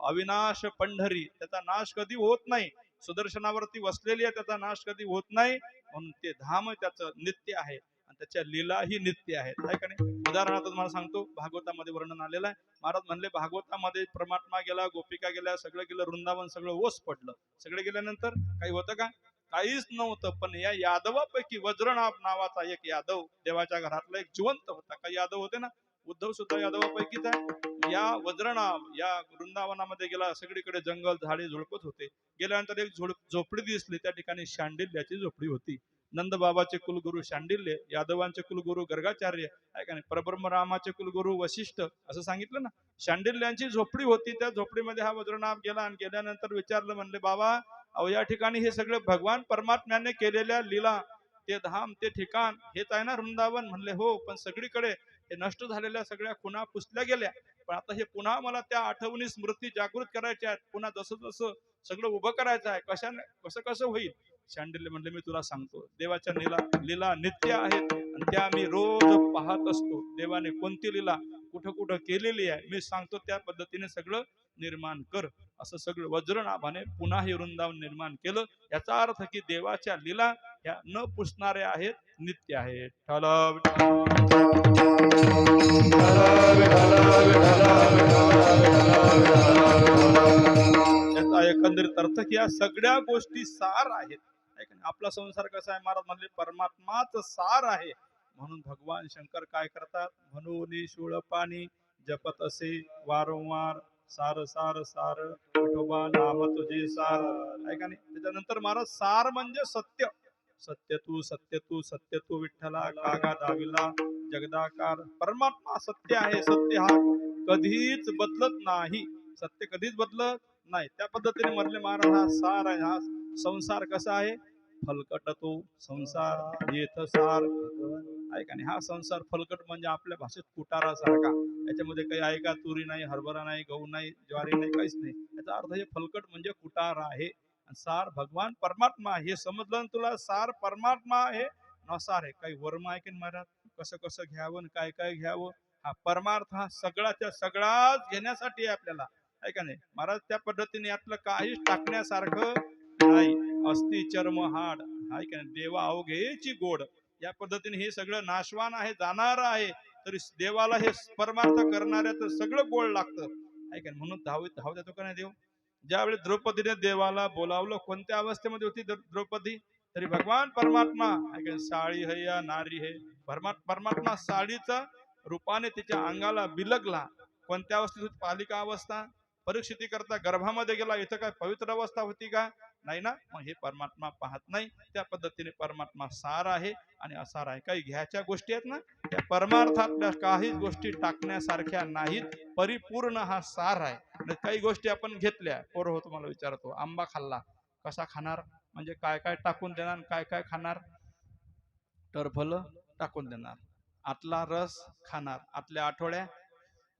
अविनाश पंढरी, त्याचा नाश कधी होत नाही. सुदर्शनावरती वसलेली आहे, त्याचा नाश कधी होत नाही. म्हणून ते धाम त्याचं नित्य आहे आणि त्याच्या लीलाही नित्य आहेत. आहे का नाही? उदाहरणार्थ तुम्हाला सांगतो, भागवतामध्ये वर्णन आलेलं आहे. महाराज म्हणले भागवतामध्ये परमात्मा गेला, गोपिका गेल्या, सगळं गेलं, वृंदावन सगळं ओस पडलं. सगळे गेल्यानंतर काही होतं का? काहीच नव्हतं. पण या यादवापैकी वज्रनाभ नावाचा एक यादव देवाच्या घरातला एक जिवंत होता. काही यादव होते ना, उद्धव सुद्धा यादवापैकीच आहे. या वज्रनाभ या वृंदावनामध्ये गेला. सगळीकडे जंगल झाडे झुडपत होते. गेल्यानंतर एक झोपडी दिसली. त्या ठिकाणी शांडिल्याची झोपडी होती. नंद बाबाचे कुलगुरु शांडिल्य, यादवांचे कुलगुरु गर्गाचार्य, परब्रह्म रामाचे कुलगुरु वशिष्ठ, असं सांगितलं ना. शांडिल्यांची झोपडी होती. त्या झोपडीमध्ये हा वज्रनाभ गेला आणि गेल्यानंतर विचारलं, म्हणले बाबा अहो या ठिकाणी हे सगळे भगवान परमात्म्याने केलेल्या लीला, ते धाम, ते ठिकाण हेच आहे ना वृंदावन? म्हणले हो. पण सगळीकडे हे नष्ट झालेल्या सगळ्या खुणा पुसल्या गेल्या. पण आता हे पुन्हा मला त्या आठवणी स्मृती जागृत करायच्या आहेत. पुन्हा जसं जसं सगळं उभं करायचं आहे. कसं कसं होईल? शांडिल्य म्हणले मी तुला सांगतो. देवाच्या लीला नित्य आहेत आणि त्या मी रोज पाहत असतो. देवाने कोणती लीला कुठं कुठं केलेली आहे मी सांगतो. त्या पद्धतीने सगळं निर्माण कर. असं सगळं वज्रनाभाने पुन्हा हे वृंदावन निर्माण केलं. याचा अर्थ की देवाच्या लीला ह्या न पुसणाऱ्या आहेत, नित्य आहेत. त्याचा एकंदरीत अर्थ की या सगळ्या गोष्टी सार आहेत. आपला संसार कसा आहे? महाराज म्हणले परमात्माच सार आहे. म्हणून भगवान शंकर काय करतात? म्हणून शूळपाणी जपत असे वारंवार सार सार सार विठोबा नाम तुझे सार. ऐका नाही. त्याच्यानंतर महाराज सार म्हणजे सत्य. सत्य तू सत्य तू विठ्ठला कागा दाविला जगदाकार. परमात्मा सत्य आहे. सत्य हा कधीच बदलत नाही. सत्य कधीच बदलत नाही. त्या पद्धतीने म्हणले महाराज हा सार आहे. हा संसार कसा आहे? फलकट तो संसार येथ सार. ऐका नाही. हा संसार फलकट म्हणजे आपल्या भाषेत कुटारा सारखा. याच्यामध्ये काही आहे का? तुरी नाही, हरभरा नाही, गहू नाही, ज्वारी नाही, काहीच नाही. याचा अर्थ हे फलकट म्हणजे कुटारा आहे. सार भगवान परमात्मा हे समजलं तुला? सार परमात्मा आहे, नसार आहे काही वर्म आहे की महाराज? कसं कसं घ्यावं, काय काय घ्यावं. हा परमार्थ हा सगळ्याच्या सगळाच घेण्यासाठी आहे आपल्याला. आहे का नाही महाराज. त्या पद्धतीने यातलं काहीच टाकण्यासारखं नाही. अस्ति चर्म हाड आहे का नाही, देवा अवघेची गोड. या पद्धतीने हे सगळं नाशवान आहे, जाणार आहे, तरी देवाला हे परमार्थ करणाऱ्याचं सगळं गोड लागतं आहे का नाही. म्हणून धाव देतो का नाही देव. ज्यावेळी द्रौपदीने देवाला बोलावलं, कोणत्या अवस्थेमध्ये होती द्रौपदी, तरी भगवान परमात्मा आहे का, साळी है या नारी है, परमात्मा साडीचा रूपाने तिच्या अंगाला बिलगला. कोणत्या अवस्थेत होती, पालिका अवस्था. परीक्षिती करता गर्भामध्ये गेला, इथं काय पवित्र अवस्था होती का, नाही ना. मग हे परमात्मा पाहत नाही. त्या पद्धतीने परमात्मा सार आहे आणि असार आहे. काही घ्यायच्या गोष्टी आहेत ना, त्या परमार्थातल्या काही गोष्टी टाकण्यासारख्या नाहीत. परिपूर्ण हा सार आहे. काही गोष्टी आपण घेतल्या, पोरं हो तुम्हाला विचारतो, आंबा खाल्ला, कसा खाणार, म्हणजे काय काय टाकून देणार, काय काय खाणार. टरफल टाकून देणार, आतला रस खाणार, आतल्या आठवड्या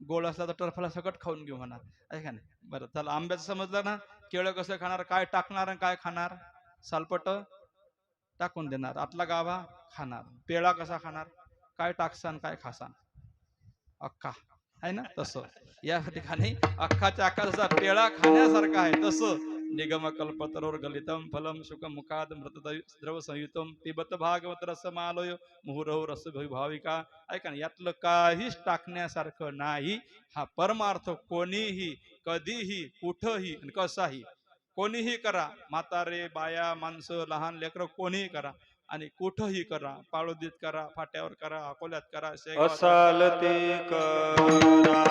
गोड असला तर टरफला सकट खाऊन घेऊ म्हणणार आहे का नाही. बरं चला, आंब्याचं समजलं ना. केळं कसं खाणार, काय टाकणार आणि काय खाणार, सालपट टाकून देणार, आतला गाभा खाणार. पेळा कसा खाणार, काय टाकसान काय खासान, अख्खा आहे ना. तसं या ठिकाणी अख्खाच्या अख्खा जसा पेळा खाण्यासारखा आहे, तसं निगम कल्पतरोर गलितम फलम शुक मुखाद मृत द्रव संयुतम पिबत भागवत रसमालय मुहुरव रस भाविका. ऐका ना, यातलं काहीच टाकण्यासारखं नाही. हा परमार्थ कोणीही कधीही कुठंही आणि कसाही कोणीही करा, म्हातारे बाया माणसं लहान लेकरं कोणीही करा आणि कुठंही करा, पाळोदीत करा, फाट्यावर करा, अकोल्यात करा, असाल ते करा,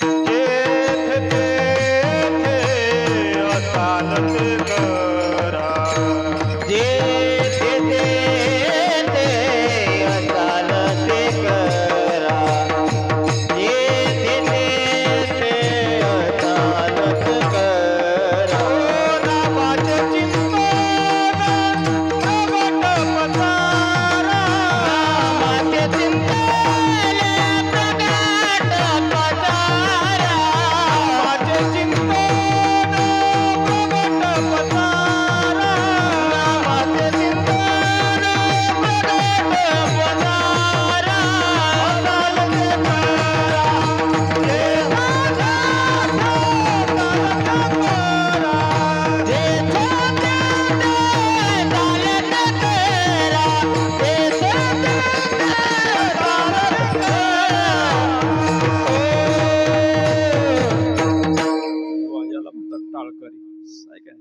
जेथे तेथे असाल ते करा, जेथे तेथे असाल ते करा, जेथे तेथे असाल ते करा. नामाचे चिंतन प्रगट पसारा, नामाचे चिंतन प्रगट पसारा, नामाचे चिंतन प्रगट पसारा, नामाचे चिंतन प्रगट पसारा. असाल ते करा, जेथे याला म्हणतात टाळकरी.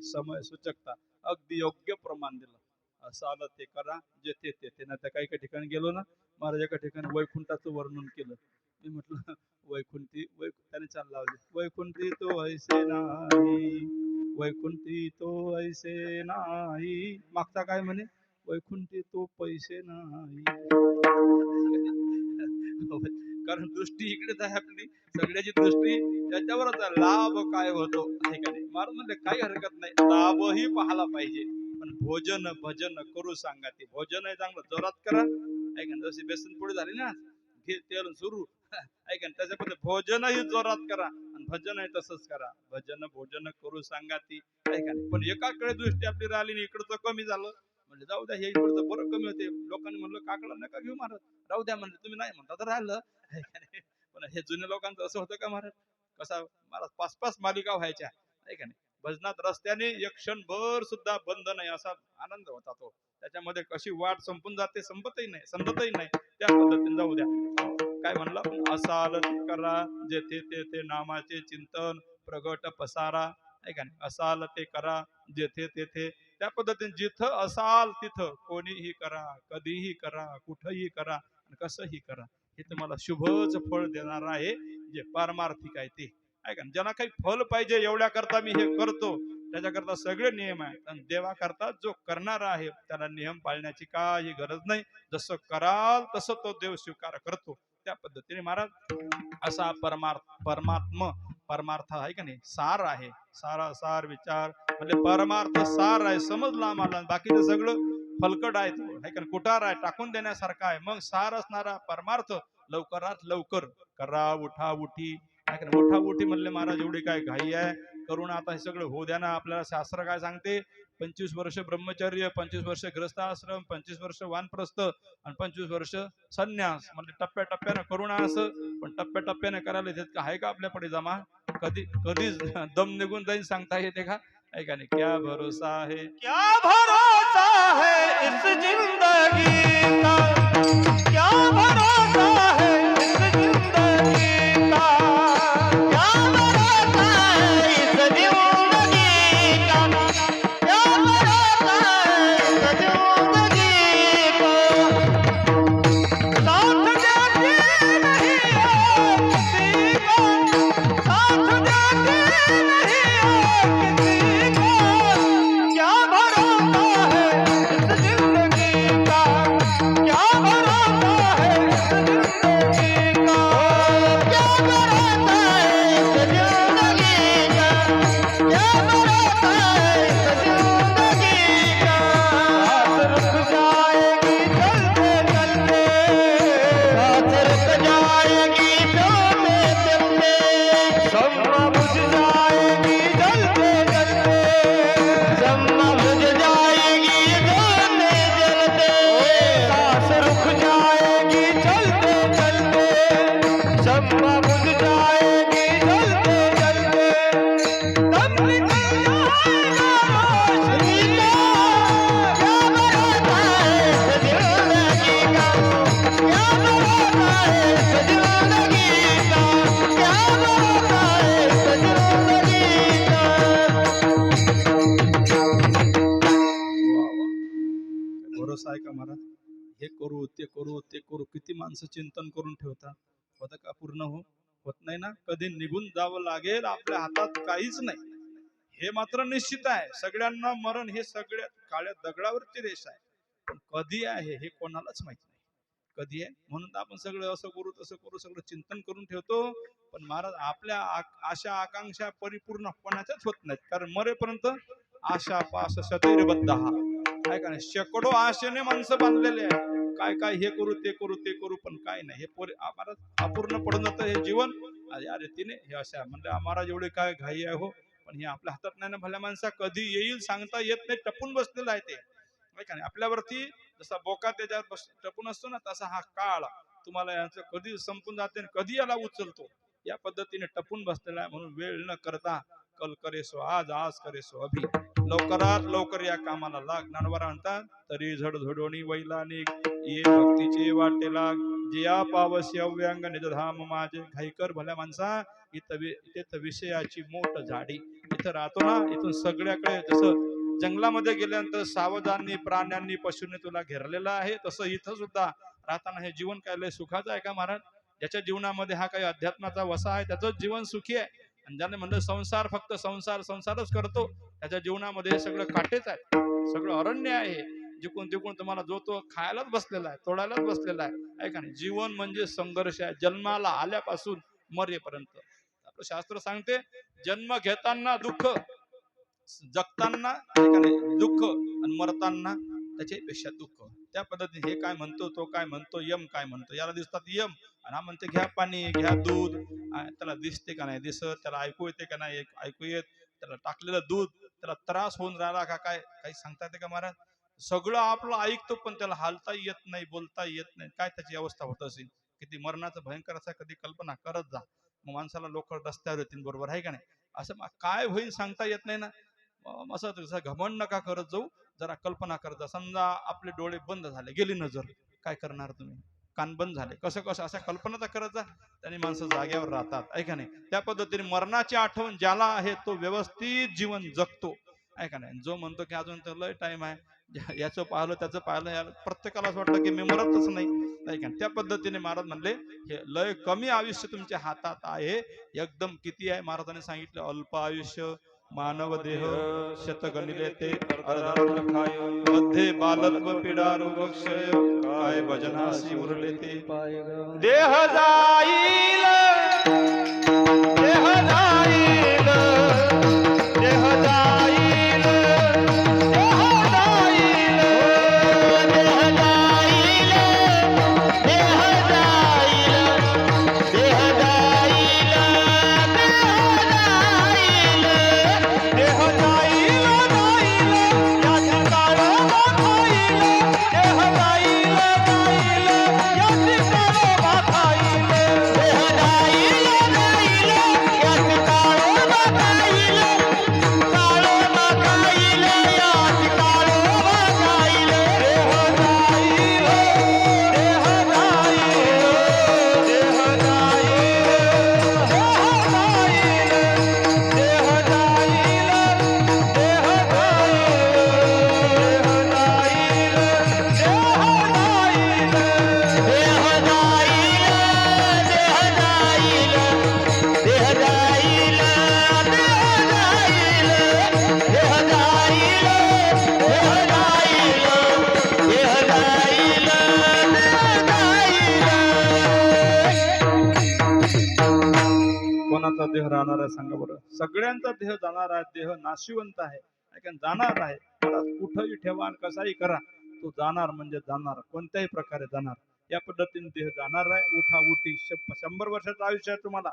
समय सूचकता, अगदी योग्य प्रमाण दिलं. असं आलं ते करा, जेथे तेथे. ना त्या काही काही ठिकाणी गेलो ना, महाराज एका ठिकाणी वैकुंठाचं वर्णन केलं. मी म्हटलं वैकुंठी, त्याने चाल लावली, वैकुंठी तो ऐसे नाही, वैकुंठी तो ऐसे नाही. मागचा काय म्हणे, वैकुंठी तो पैसे नाही. कारण दृष्टी इकडेच आहे आपली, सगळ्याची दृष्टी त्याच्यावरच आहे. लाभ काय होतो आहे का नाही. महाराज म्हणले काही हरकत नाही, लाभही पाहायला पाहिजे, पण भोजन भजन करू सांगा. ते भोजन आहे चांगलं जोरात करा आहे का. जशी बेसन पोळी झाली ना, घे तेल सुरू आहे का, त्याच्यामध्ये भोजनही जोरात करा आणि भजन आहे तसंच करा. भजन भोजन करू सांगा ती आहे का. पण एकाकडे दृष्टी आपली राहिली आणि इकडचं कमी झालं, म्हणजे जाऊ द्या, हे इकडचं बरं कमी होते. लोकांनी म्हणलं काकडा नका घेऊ महाराज, राहू द्या म्हणलं, तुम्ही नाही म्हणता तर राहिलं. पण हे जुन्या लोकांचं असं होतं का महाराज, कसा महाराज 5-5 मालिका व्हायच्या आहे का नाही. भजनात रस्त्याने एक क्षणभर सुद्धा बंद नाही, असा आनंद होता तो. त्याच्यामध्ये कशी वाट संपून जाते समजतही नाही. त्या पद्धतीने जाऊ द्या. काय म्हणलं, असाल करा, जेथे तेथे नामाचे चिंतन प्रगट पसारा आहे का नाही. असाल ते करा, जेथे तेथे. त्या पद्धतीने जिथं असाल तिथं कोणीही करा, कधीही करा, कुठंही करा आणि कसंही करा. हे तुम्हाला शुभच फळ देणार आहे, जे पारमार्थिक आहे ते आहे का. ज्यांना काही फल पाहिजे एवढ्या करता मी हे करतो, त्याच्याकरता सगळे नियम आहेत. आणि देवा करता जो करणारा आहे त्याला नियम पाळण्याची काही गरज नाही. जसं कराल तसं तो देव स्वीकार करतो. त्या पद्धतीने महाराज असा परमार्थ आहे का नाही, सार आहे. सार विचार म्हणजे परमार्थ सार आहे, समजला आम्हाला. बाकीचं सगळं फलकट आहे, का कुटार आहे, टाकून देण्यासारखा आहे. मग सार असणारा परमार्थ लवकरात लवकर करा. उठी म्हणले महाराज, एवढी काय घाई आहे करून आता हे सगळं होऊ द्या ना. आपल्याला शास्त्र काय सांगते, 25 वर्ष ब्रह्मचर्य, 25 वर्ष गृहस्थाश्रम, 25 वर्ष वानप्रस्थ आणि 25 वर्ष संन्यास. म्हणजे टप्प्याटप्प्यानं करुणा असं, पण टप्प्याटप्प्याने करायला देत का आहे का आपल्याकडे जमा? कधी कधी दम निघून जाईल सांगता येते का? आहे का नाही? क्या भरोसा है, क्या भरोसा है इस जिंदगी का, क्या भरोसा है इस जिंदगी का, क्या भरोसा है इस जिंदगी का, क्या भरोसा है इस जिंदगी का। साथ देती नहीं है किसी को, साथ देती नहीं है किसी को, क्या भरोसा है इस जिंदगी का, क्या भरोसा है इस जिंदगी का, क्या भरोसा है इस जिंदगी का, क्या भरोसा है इस जिंदगी का। साथ रुक जाएगी चलते चलते, साथ रुक जाएगी चलते चलते, शम्मा बुझ जाएगी जलते जलते, शम्मा बुझ जाएगी जलते जलते, सांस रुक जाएगी चलते चलते, शम्मा बुझ जाएगी जलते जलते, तब निकल जाएगा रोशनी का, क्या भरोसा है इस जिंदगी का, क्या भरोसा है इस जिंदगी का, क्या भरोसा है इस जिंदगी का। भरोसा आहे का महाराज? हे करू ते करू ते करू, किती माणसं चिंतन करून ठेवतात, होतं का पूर्ण? होत नाही ना. कधी निघून जावं लागेल, आपल्या हातात काहीच नाही, हे मात्र निश्चित आहे. सगळ्यांना मरण हे सगळ्यात काळ्या दगडावरची रेष आहे, पण कधी आहे हे कोणालाच माहित नाही. कधी आहे म्हणून तर आपण सगळं असं करू तसं करू सगळं चिंतन करून ठेवतो, पण महाराज आपल्या आशा आकांक्षा परिपूर्ण कोणाच्याच होत नाहीत. कारण मरेपर्यंत आशा पाश सतैर्बद्ध हा काय का नाही, शेकडो आशेने माणसं बांधलेले आहे, काय काय हे करू ते करू ते करू, पण काय नाही. हे पोरे महाराज अपूर्ण पडून जातं हे जीवन. या रीतीने हे अशा म्हणजे महाराज एवढे काय घाई आहे हो, पण हे आपल्या हातात नाही ना. भल्या माणसा कधी येईल सांगता येत नाही, टपून बसलेलं आहे ते, काय का नाही. आपल्यावरती जसा बोका त्याच्यावर टपून असतो ना, तसा हा काळ तुम्हाला यांचं कधी संपून जाते, कधी याला उचलतो, या पद्धतीने टपून बसलेला आहे. म्हणून वेळ न करता कल करे सो आज, आज करे सो अभी, लवकरात लवकर या कामाला लाग. ज्ञानोबा म्हणतात, तरी झडझडोणी वैला निघ, ये भक्तीचे वाटे लाग, जिया पावसी अव्यंग निजधाम माझे. घाईकर भल्या माणसा, इथं विषयाची मोठ झाडी. इथं राहतो ना, इथून सगळ्याकडे जसं जंगलामध्ये गेल्यानंतर सावधानी प्राण्यांनी पशूंनी तुला घेरलेला आहे, तसं इथं सुद्धा राहताना हे जीवन काय लय सुखाचं आहे का महाराज? ज्याच्या जीवनामध्ये हा काही अध्यात्माचा वसा आहे त्याचंच जीवन सुखी आहे. आणि ज्याने म्हणलं संसार फक्त संसारच करतो, त्याच्या जीवनामध्ये हे सगळं काटेच आहे, सगळं अरण्य आहे. जिकून तिकून तुम्हाला जो तो खायलाच बसलेला आहे, तोडायलाच बसलेला आहे, ऐका नाही. जीवन म्हणजे संघर्ष आहे, जन्माला आल्यापासून मरेपर्यंत. आपलं शास्त्र सांगते, जन्म घेताना दुःख, जगताना दुःख, आणि मरताना त्याच्यापेक्षा दुःख. त्या पद्धतीने हे काय म्हणतो, तो काय म्हणतो, यम काय म्हणतो. याला दिसतात यम, आणि हा म्हणते घ्या पाणी, घ्या दूध. त्याला दिसते का नाही दिसत, त्याला ऐकू येते का नाही ऐकू येत, त्याला टाकलेलं दूध त्याला त्रास होऊन राहिला का काय, काही सांगता येते का महाराज? सगळं आपलं ऐकतो, पण त्याला हालता येत नाही, बोलता येत नाही. काय त्याची अवस्था होत असेल? किती मरणाचं भयंकर असं कधी कल्पना करत जा. मग माणसाला लोक रस्त्यावर येतील, बरोबर आहे का नाही? असं काय होईल सांगता येत नाही ना. असं तसं घमंड नका करत जाऊ, जरा कल्पना करत जा. समजा आपले डोळे बंद झाले, गेली नजर, काय करणार तुम्ही? कान बंद झाले, कसं कसं अशा कल्पना तर करत जा. त्याने माणसं जाग्यावर राहतात, ऐका नाही. त्या पद्धतीने मरणाची आठवण ज्याला आहे तो व्यवस्थित जीवन जगतो, ऐका नाही. जो म्हणतो की अजून तर लय टाइम आहे, याचं पाहिलं त्याचं पाहिलं, या प्रत्येकाला असं वाटतं की मी मरतच नाही, ऐका. त्या पद्धतीने महाराज म्हणले हे लय कमी आयुष्य तुमच्या हातात आहे. एकदम किती आहे? महाराजांनी सांगितलं, अल्प आयुष्य मानव देह शतगणिले ते मध्ये बालत्व पीडा रोग क्षय, काय भजनासी उरले ते देह जाईल, देह जाईल, देह जाईल, देह जाईल, देह जाईल, देह जाईल, देह जाईल, देह जाईल, देह जाईल, देह राहणार आहे सांगा बरं? सगळ्यांचा देह जाणार आहे. देह नाशिवंत आहे, ऐका जाणार आहे. आता कुठंही ठेवा आणि कसाही करा, तो जाणार म्हणजे जाणार, कोणत्याही प्रकारे जाणार. या पद्धतीने देह जाणार आहे. उठा उठी 100 वर्षाचं आयुष्य आहे तुम्हाला,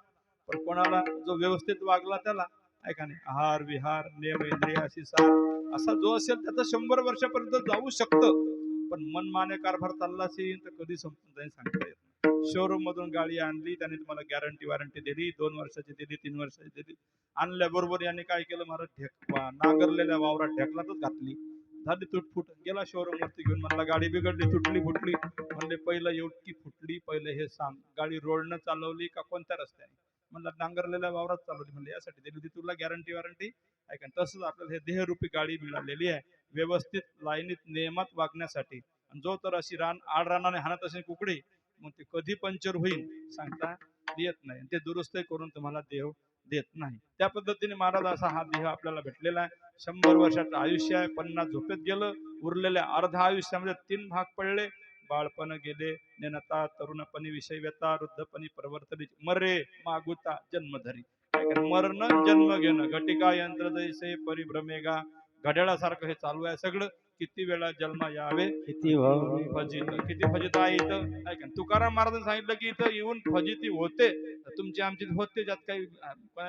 पण कोणाला जो व्यवस्थित वागला त्याला, ऐका नाही, आहार विहार नियम इंद्रियाशी सार असा जो असेल त्याचं 100 वर्षापर्यंत जाऊ शकतं. पण मनमाने कारभार चाललाच येईल तर कधी संपून जाईल सांगता येत नाही. शोरूम मधून गाडी आणली, त्याने तुम्हाला गॅरंटी वॉरंटी दिली, 2 वर्षाची दिली, 3 वर्षाची दिली. आणल्याबरोबर यांनी काय केलं, महाराज ढेकवा नांगरलेल्या वावरात ढेकलातच घातली, झाली तुटफुट. गेला शोरूम वरती घेऊन, म्हणला गाडी बिघडली, तुटली फुटली. म्हणले पहिलं एवढी फुटली, पहिलं हे सांग, गाडी रोडनं चालवली का कोणत्या रस्त्याने? म्हणलं नांगरलेल्या वावरात चालवली. म्हणले यासाठी दिली होती तुला गॅरंटी वॉरंटी. ऐका, तसंच आपल्याला हे देहरूपी गाडी मिळालेली आहे, व्यवस्थित लाईनीत नियमात वागण्यासाठी. आणि जो तर अशी आडरानाने हाणत असेल कुकडी, मग ते कधी पंक्चर होईल सांगता येत नाही. ते दुरुस्त करून तुम्हाला देव देत नाही. त्या पद्धतीने महाराज असा हा देह आपल्याला भेटलेला आहे. 100 वर्षाचं आयुष्य आहे. 50 झोपेत गेलं, उरलेल्या अर्ध्या आयुष्यामध्ये 3 भाग पडले. बाळपण गेले, नेनता तरुणपणी विषय व्यता, वृद्धपणी प्रवर्तनी मरे मागुता जन्मधरी. मरण जन्म घेणं, घटिका यंत्र जैसे परिभ्रमेगा, घड्याळासारखं हे चालू आहे सगळं. किती वेळा जन्म यावे, किती फजित, किती फजित आहे इथं. ऐका, तुकाराम महाराजांनी सांगितलं की इथं येऊन फजिती होते, तुमची आमची होते, ज्यात काही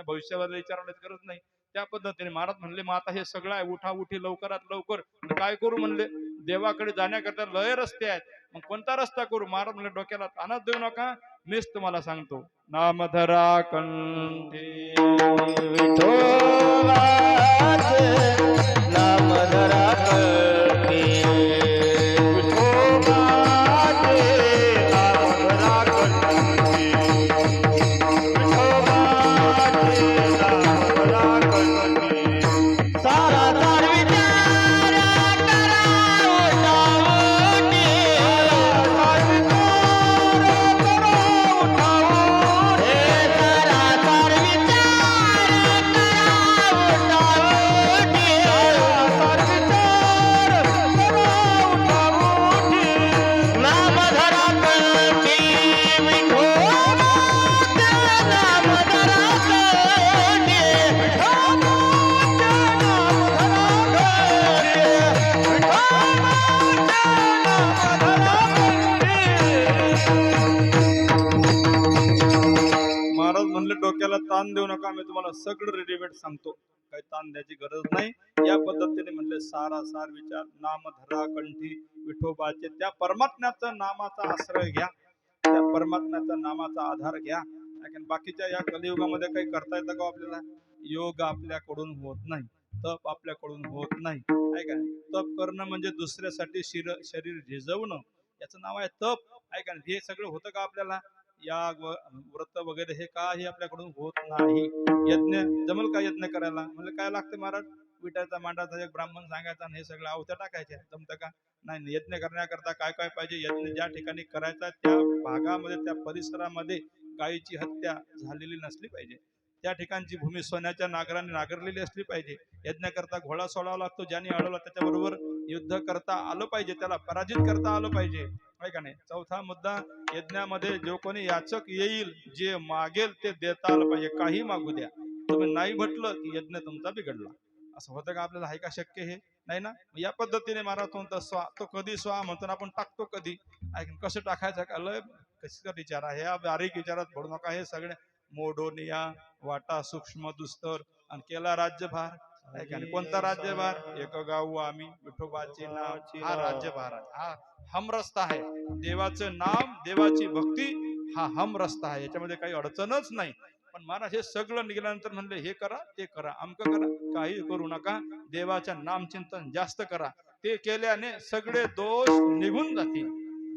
भविष्यावर विचारण्याची गरज नाही. त्या पद्धतीने महाराज म्हणले, मग आता हे सगळं आहे, उठा उठी लवकरात लवकर. काय करू म्हणले, देवाकडे जाण्याकरता लय रस्ते आहेत, मग कोणता रस्ता करू? महाराज म्हणले, डोक्याला ताणच देऊ नका, मीच तुम्हाला सांगतो. नामधरा कंठी विठोबाचे नामधरा कंठी, विठोबाचे नामधरा कंठी, विठोबाचे नामधरा कंठी. सारा सार विचार करा उठावटी, सारा विचार करा उठावटी, सारा सार विचार करा उठावटी, सारा सार विचार करा उठावटी. नामधरा कंठी विठोबाचे नामधरा कंठी, विठोबाचे नामधरा कंठी, महाराज म्हणले, डोक्याला ताण देऊ नका, मी तुम्हाला सगळं रेडीमेड सांगतो, काही ताण द्यायची गरज नाही. या पद्धतीने म्हणले, सारा सार विचार नामधरा कंठी विठोबाचे, त्या परमात्म्याचा नामाचा आश्रय घ्या, त्या परमात्म्याचा नामाचा आधार घ्या. कारण बाकीच्या या कलियुगामध्ये काही करता येतं का आपल्याला? योग आपल्याकडून होत नाही, तप आपल्याकडून होत नाही. ऐका, तप करणं म्हणजे दुसऱ्यासाठी शरीर झिजवणं, याचं नाव आहे तप. ऐका, हे सगळं होतं का आपल्याला? याग व्रत वगैरे हे काही आपल्याकडून होत नाही. यज्ञ जमल का यज्ञ करायला? म्हणजे काय लागतं महाराज? विटायचा मांडाचा एक ब्राह्मण सांगायचा आणि हे सगळं आवत्या टाकायच्या, जमतं का? नाही. यज्ञ करण्याकरता काय काय पाहिजे? यज्ञ ज्या ठिकाणी करायचा त्या भागामध्ये, त्या परिसरामध्ये गायीची हत्या झालेली नसली पाहिजे, त्या ठिकाणची भूमी सोन्याच्या नागराने नागरलेली असली पाहिजे. यज्ञ करता घोडा सोडावा लागतो, ज्याने अडवला त्याच्याबरोबर युद्ध करता आलं पाहिजे, त्याला पराजित करता आलं पाहिजे, आहे का नाही? चौथा मुद्दा, यज्ञामध्ये जो कोणी याचक येईल, जे मागेल ते देता आलं पाहिजे, काही मागू द्या. तुम्ही नाही म्हटलं की यज्ञ तुमचा बिघडला. असं होतं का आपल्याला? आहे का शक्य? हे नाही ना. या पद्धतीने महाराज म्हणतो, स्वा तो कधी स्वा म्हणतो, आपण टाकतो कधी. कसं टाकायचं का? लय कसं विचार आहे, या बारीक विचारात पडू नका. हे सगळे मोडोनिया वाटा सूक्ष्म दुस्तर आणि केला राज्यभार. कोणता राज्यभार? एक गाऊ आम्ही विठोबाचे नाव, हा राज्यभार आहे, हा हम रस्ता आहे. देवाचं नाम, देवाची भक्ती हा हम रस्ता आहे, याच्यामध्ये काही अडचणच नाही. पण महाराज हे सगळं निघाल्यानंतर म्हणले, हे करा ते करा, अमकं करा, काही करू नका, देवाचं नामचिंतन जास्त करा. ते केल्याने सगळे दोष निघून जातील.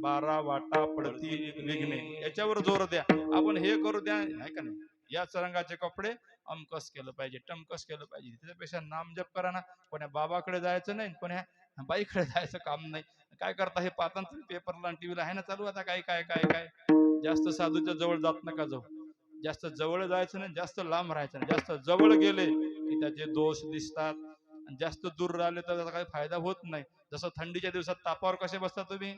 12 वाटा पडतील विघ्ने, याच्यावर जोर द्या. आपण हे करू द्या, नाही का नाही, याच रंगाचे कपडे, अमकस केलं पाहिजे, टमकस केलं पाहिजे. त्याच्यापेक्षा नाम जप करा ना. कोण्या बाबाकडे जायचं नाही, कोण्या बाईकडे जायचं काम नाही. काय करता? हे पाहता पेपरला आणि टीव्हीला आहे ना चालू, आता काय काय काय काय. जास्त साधूच्या जवळ जात नका जाऊ, जास्त जवळ जायचं नाही, जास्त लांब राहायचं नाही. जास्त जवळ गेले की त्याचे दोष दिसतात, आणि जास्त दूर राहिले तर त्याचा काही फायदा होत नाही. जसं थंडीच्या दिवसात तापावर कसे बसता तुम्ही,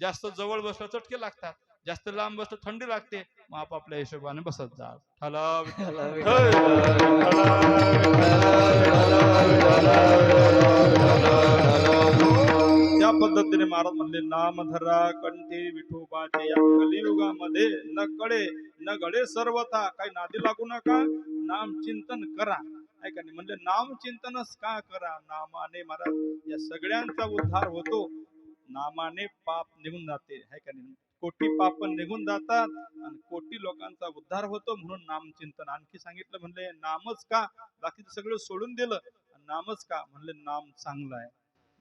जास्त जवळ बसलं चटके लागतात. जास्त लांब बसतो थंडी लागते, मग आपापल्या हिशोबाने बसत जा. हला त्या पद्धतीने महाराज म्हणले नाम धरा कंठी विठोबाचे या कलियुगामध्ये न कळे न गळे सर्वथा. काही नादी लागू नका, नाम चिंतन करा. ऐका नाही म्हणजे नाम चिंतनच का करा. नामाने महाराज या सगळ्यांचा उद्धार होतो. नामाने पाप निघून जाते. ऐका नाही कोटी पाप निघून जातात आणि कोटी लोकांचा उद्धार होतो. म्हणून नाम चिंतन आणखी सांगितलं म्हणले नामच का, बाकीचं सगळं सोडून दिलं. नामच का म्हणले नाम चांगलं आहे.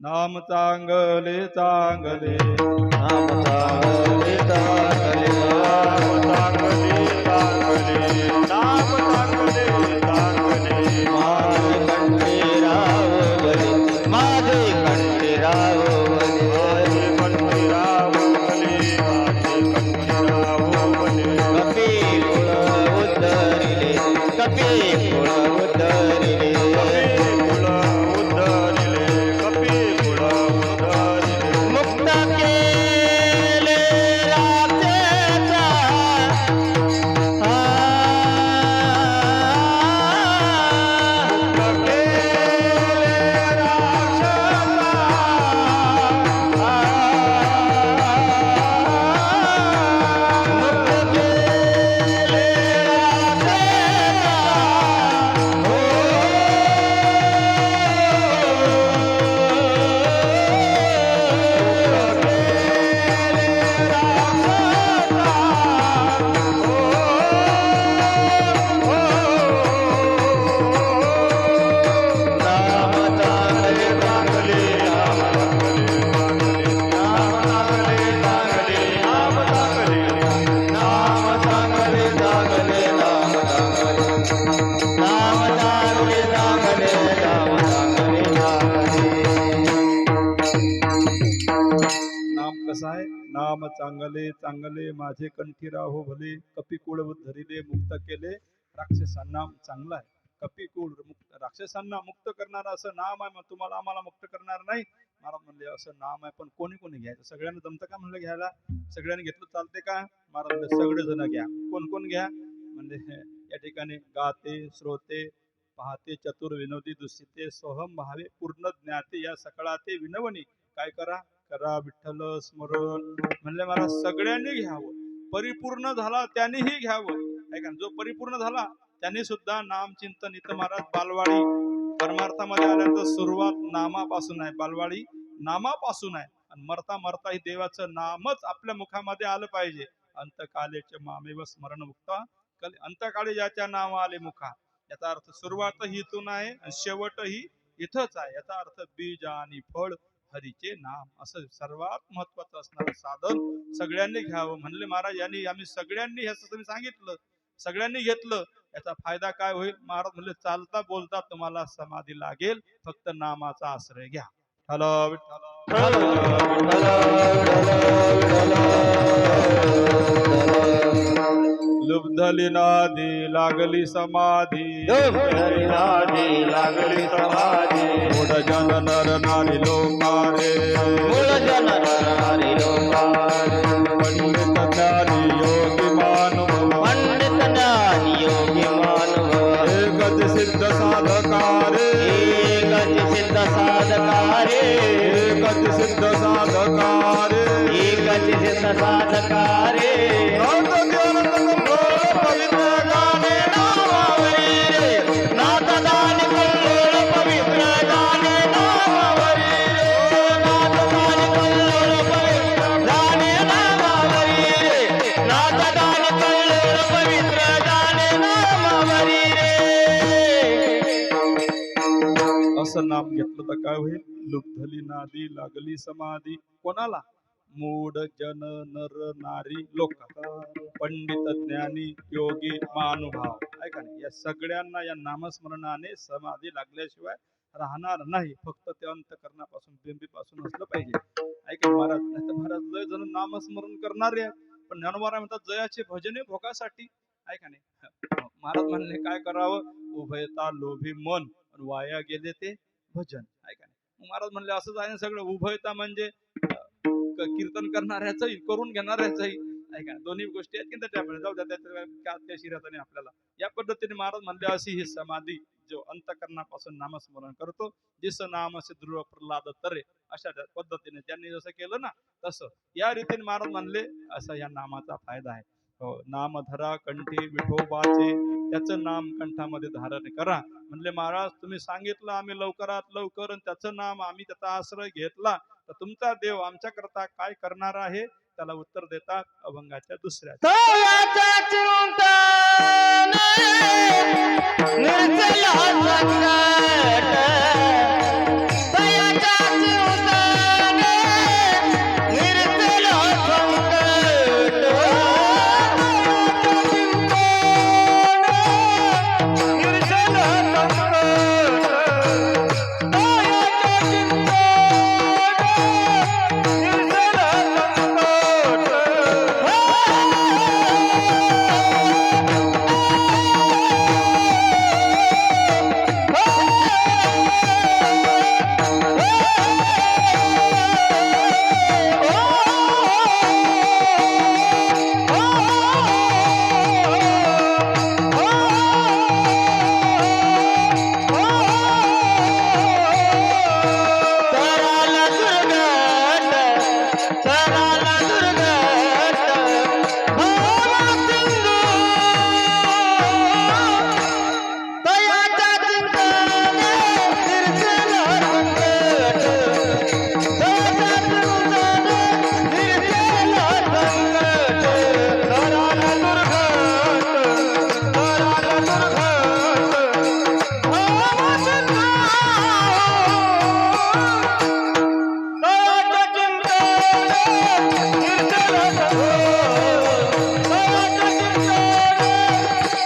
नाम चांगले चांगले नाम चांगले चांगले नाम चांगले चांगले नाम चांगले चांगले माझे कंठी राव बले माझे कंठी राव बले माझे कंठी राव बले माझे कंठी राव बले कपी कुळ उद्धरिले कपी कुळ उद्धरिले कुळ उद्धरिले कपी कुळ उद्धरिले मुक्त केले रातेचा नाम कसं आहे. नाम चांगले चांगले माझे कंठी राहो भले कपिकुळ धरिले मुक्त केले राक्षसांना. चांगला आहे कपिकुळ मुक्त राक्षसांना मुक्त करणार असं नाम आहे. मग तुम्हाला आम्हाला मुक्त करणार नाही. महाराज म्हणले असं नाम आहे पण कोणी कोणी घ्यायचं. सगळ्यांना जमतं का म्हणलं घ्यायला. सगळ्यांनी घेतलं चालते का. महाराज म्हणले सगळे जण घ्या. कोण कोण घ्या म्हणजे या ठिकाणी गाते श्रोते पाहते चतुर विनोदी दुसिते सोहम भावे पूर्ण ज्ञाते या सकळाते विनवणी. काय करा करा विठ्ठल स्मरण म्हणले मला सगळ्यांनी घ्यावं. परिपूर्ण झाला त्यांनीही घ्यावं. ऐका जो परिपूर्ण झाला त्यांनी सुद्धा नाम चिंतन. इथं महाराज बालवाडी परमार्थामध्ये आल्यानंतर सुरुवात नामापासून आहे. बालवाडी नामापासून आहे आणि मरता मरता ही देवाचं नामच आपल्या मुखामध्ये आलं पाहिजे. अंतकालेचे मामेव स्मरण मुक्ता अंतकाळी ज्याच्या नाव आले मुखा. याचा अर्थ सुरुवातही इथून आहे आणि शेवटही इथंच आहे. याचा अर्थ बीज आणि फळ हरीचे नाम. असं सर्वात महत्वाचं असणारं साधन सगळ्यांनी घ्यावं म्हणले महाराज. यांनी आम्ही सगळ्यांनी ह्याचं तुम्ही सांगितलं सगळ्यांनी घेतलं. याचा फायदा काय होईल. महाराज म्हणले चालता बोलता तुम्हाला समाधी लागेल. फक्त नामाचा आश्रय घ्या. हॅलो लुब्धली नादी लागली समाधी नादी लागली समाधी मूढ जन नर नारी लोकारे मूळ जन नरनारी लोकारे पंडित ज्ञानी योगी मानव पंडित ज्ञानी योगी मानव एकच सिद्ध साधकारे एकच सिद्ध साधकारे एकच सिद्ध साधकारे एकच सिद्ध साधकारे नाथ दान कल्लोळ पवित्र दाने नामावरी रे. नाथ दान कल्लोळ पवित्र दाने नामावरी रे. नाथ दान कल्लोळ पवित्र दाने नामावरी रे. असं नाम घेतलं तर काय होईल. लुब्धली नादी लागली समाधी. कोणाला. मूढ जन नर नारी लोक पंडित ज्ञानी योगी महानुभाव. ऐका ना या सगळ्यांना या नामस्मरणाने समाधी लागल्याशिवाय राहणार नाही. फक्त ते अंतकरणापासून बिंबीपासून असलं पाहिजे. ऐका महाराज नाही तर महाराज लय जण नामस्मरण करणारे आहेत पण ज्ञानोबा म्हणतात जयाचे भजने भोगासाठी. ऐका नाही महाराज म्हणले काय करावं. उभयता लोभी मन वाया गेले ते भजन. ऐका नाही महाराज म्हणले असंच आहे ना सगळं. उभयता म्हणजे कीर्तन करणाऱ्याचंही करून घेणाऱ्याचंही ऐका दोन्ही गोष्टी आहेत की त्याच्यामध्ये जाऊ द्या त्या शिरात नाही आपल्याला. या पद्धतीने महाराज म्हणले अशी ही समाधी जो अंतकरणापासून नामस्मरण करतो जिस नाम से ध्रुव प्रल्हाद तरे, अशा पद्धतीने त्यांनी जसं केलं ना तसं या रीतीने महाराज म्हणले असा या नामाचा फायदा आहे. हो, नाम धरा कंठी विठोबाचे, त्याचं नाम कंठामध्ये धारण करा. म्हणले महाराज तुम्ही सांगितलं आम्ही लवकरात लवकर त्याचं नाम आम्ही त्याचा आश्रय घेतला तर तुमचा देव आमच्या करता काय करणार आहे. त्याला उत्तर देतात अभंगाच्या दुसऱ्या. तयाचा चिंतन निर्जला संकट, तयाचा चिंतन निर्जला संकट, निर्जला संकट, तयाचा चिंतन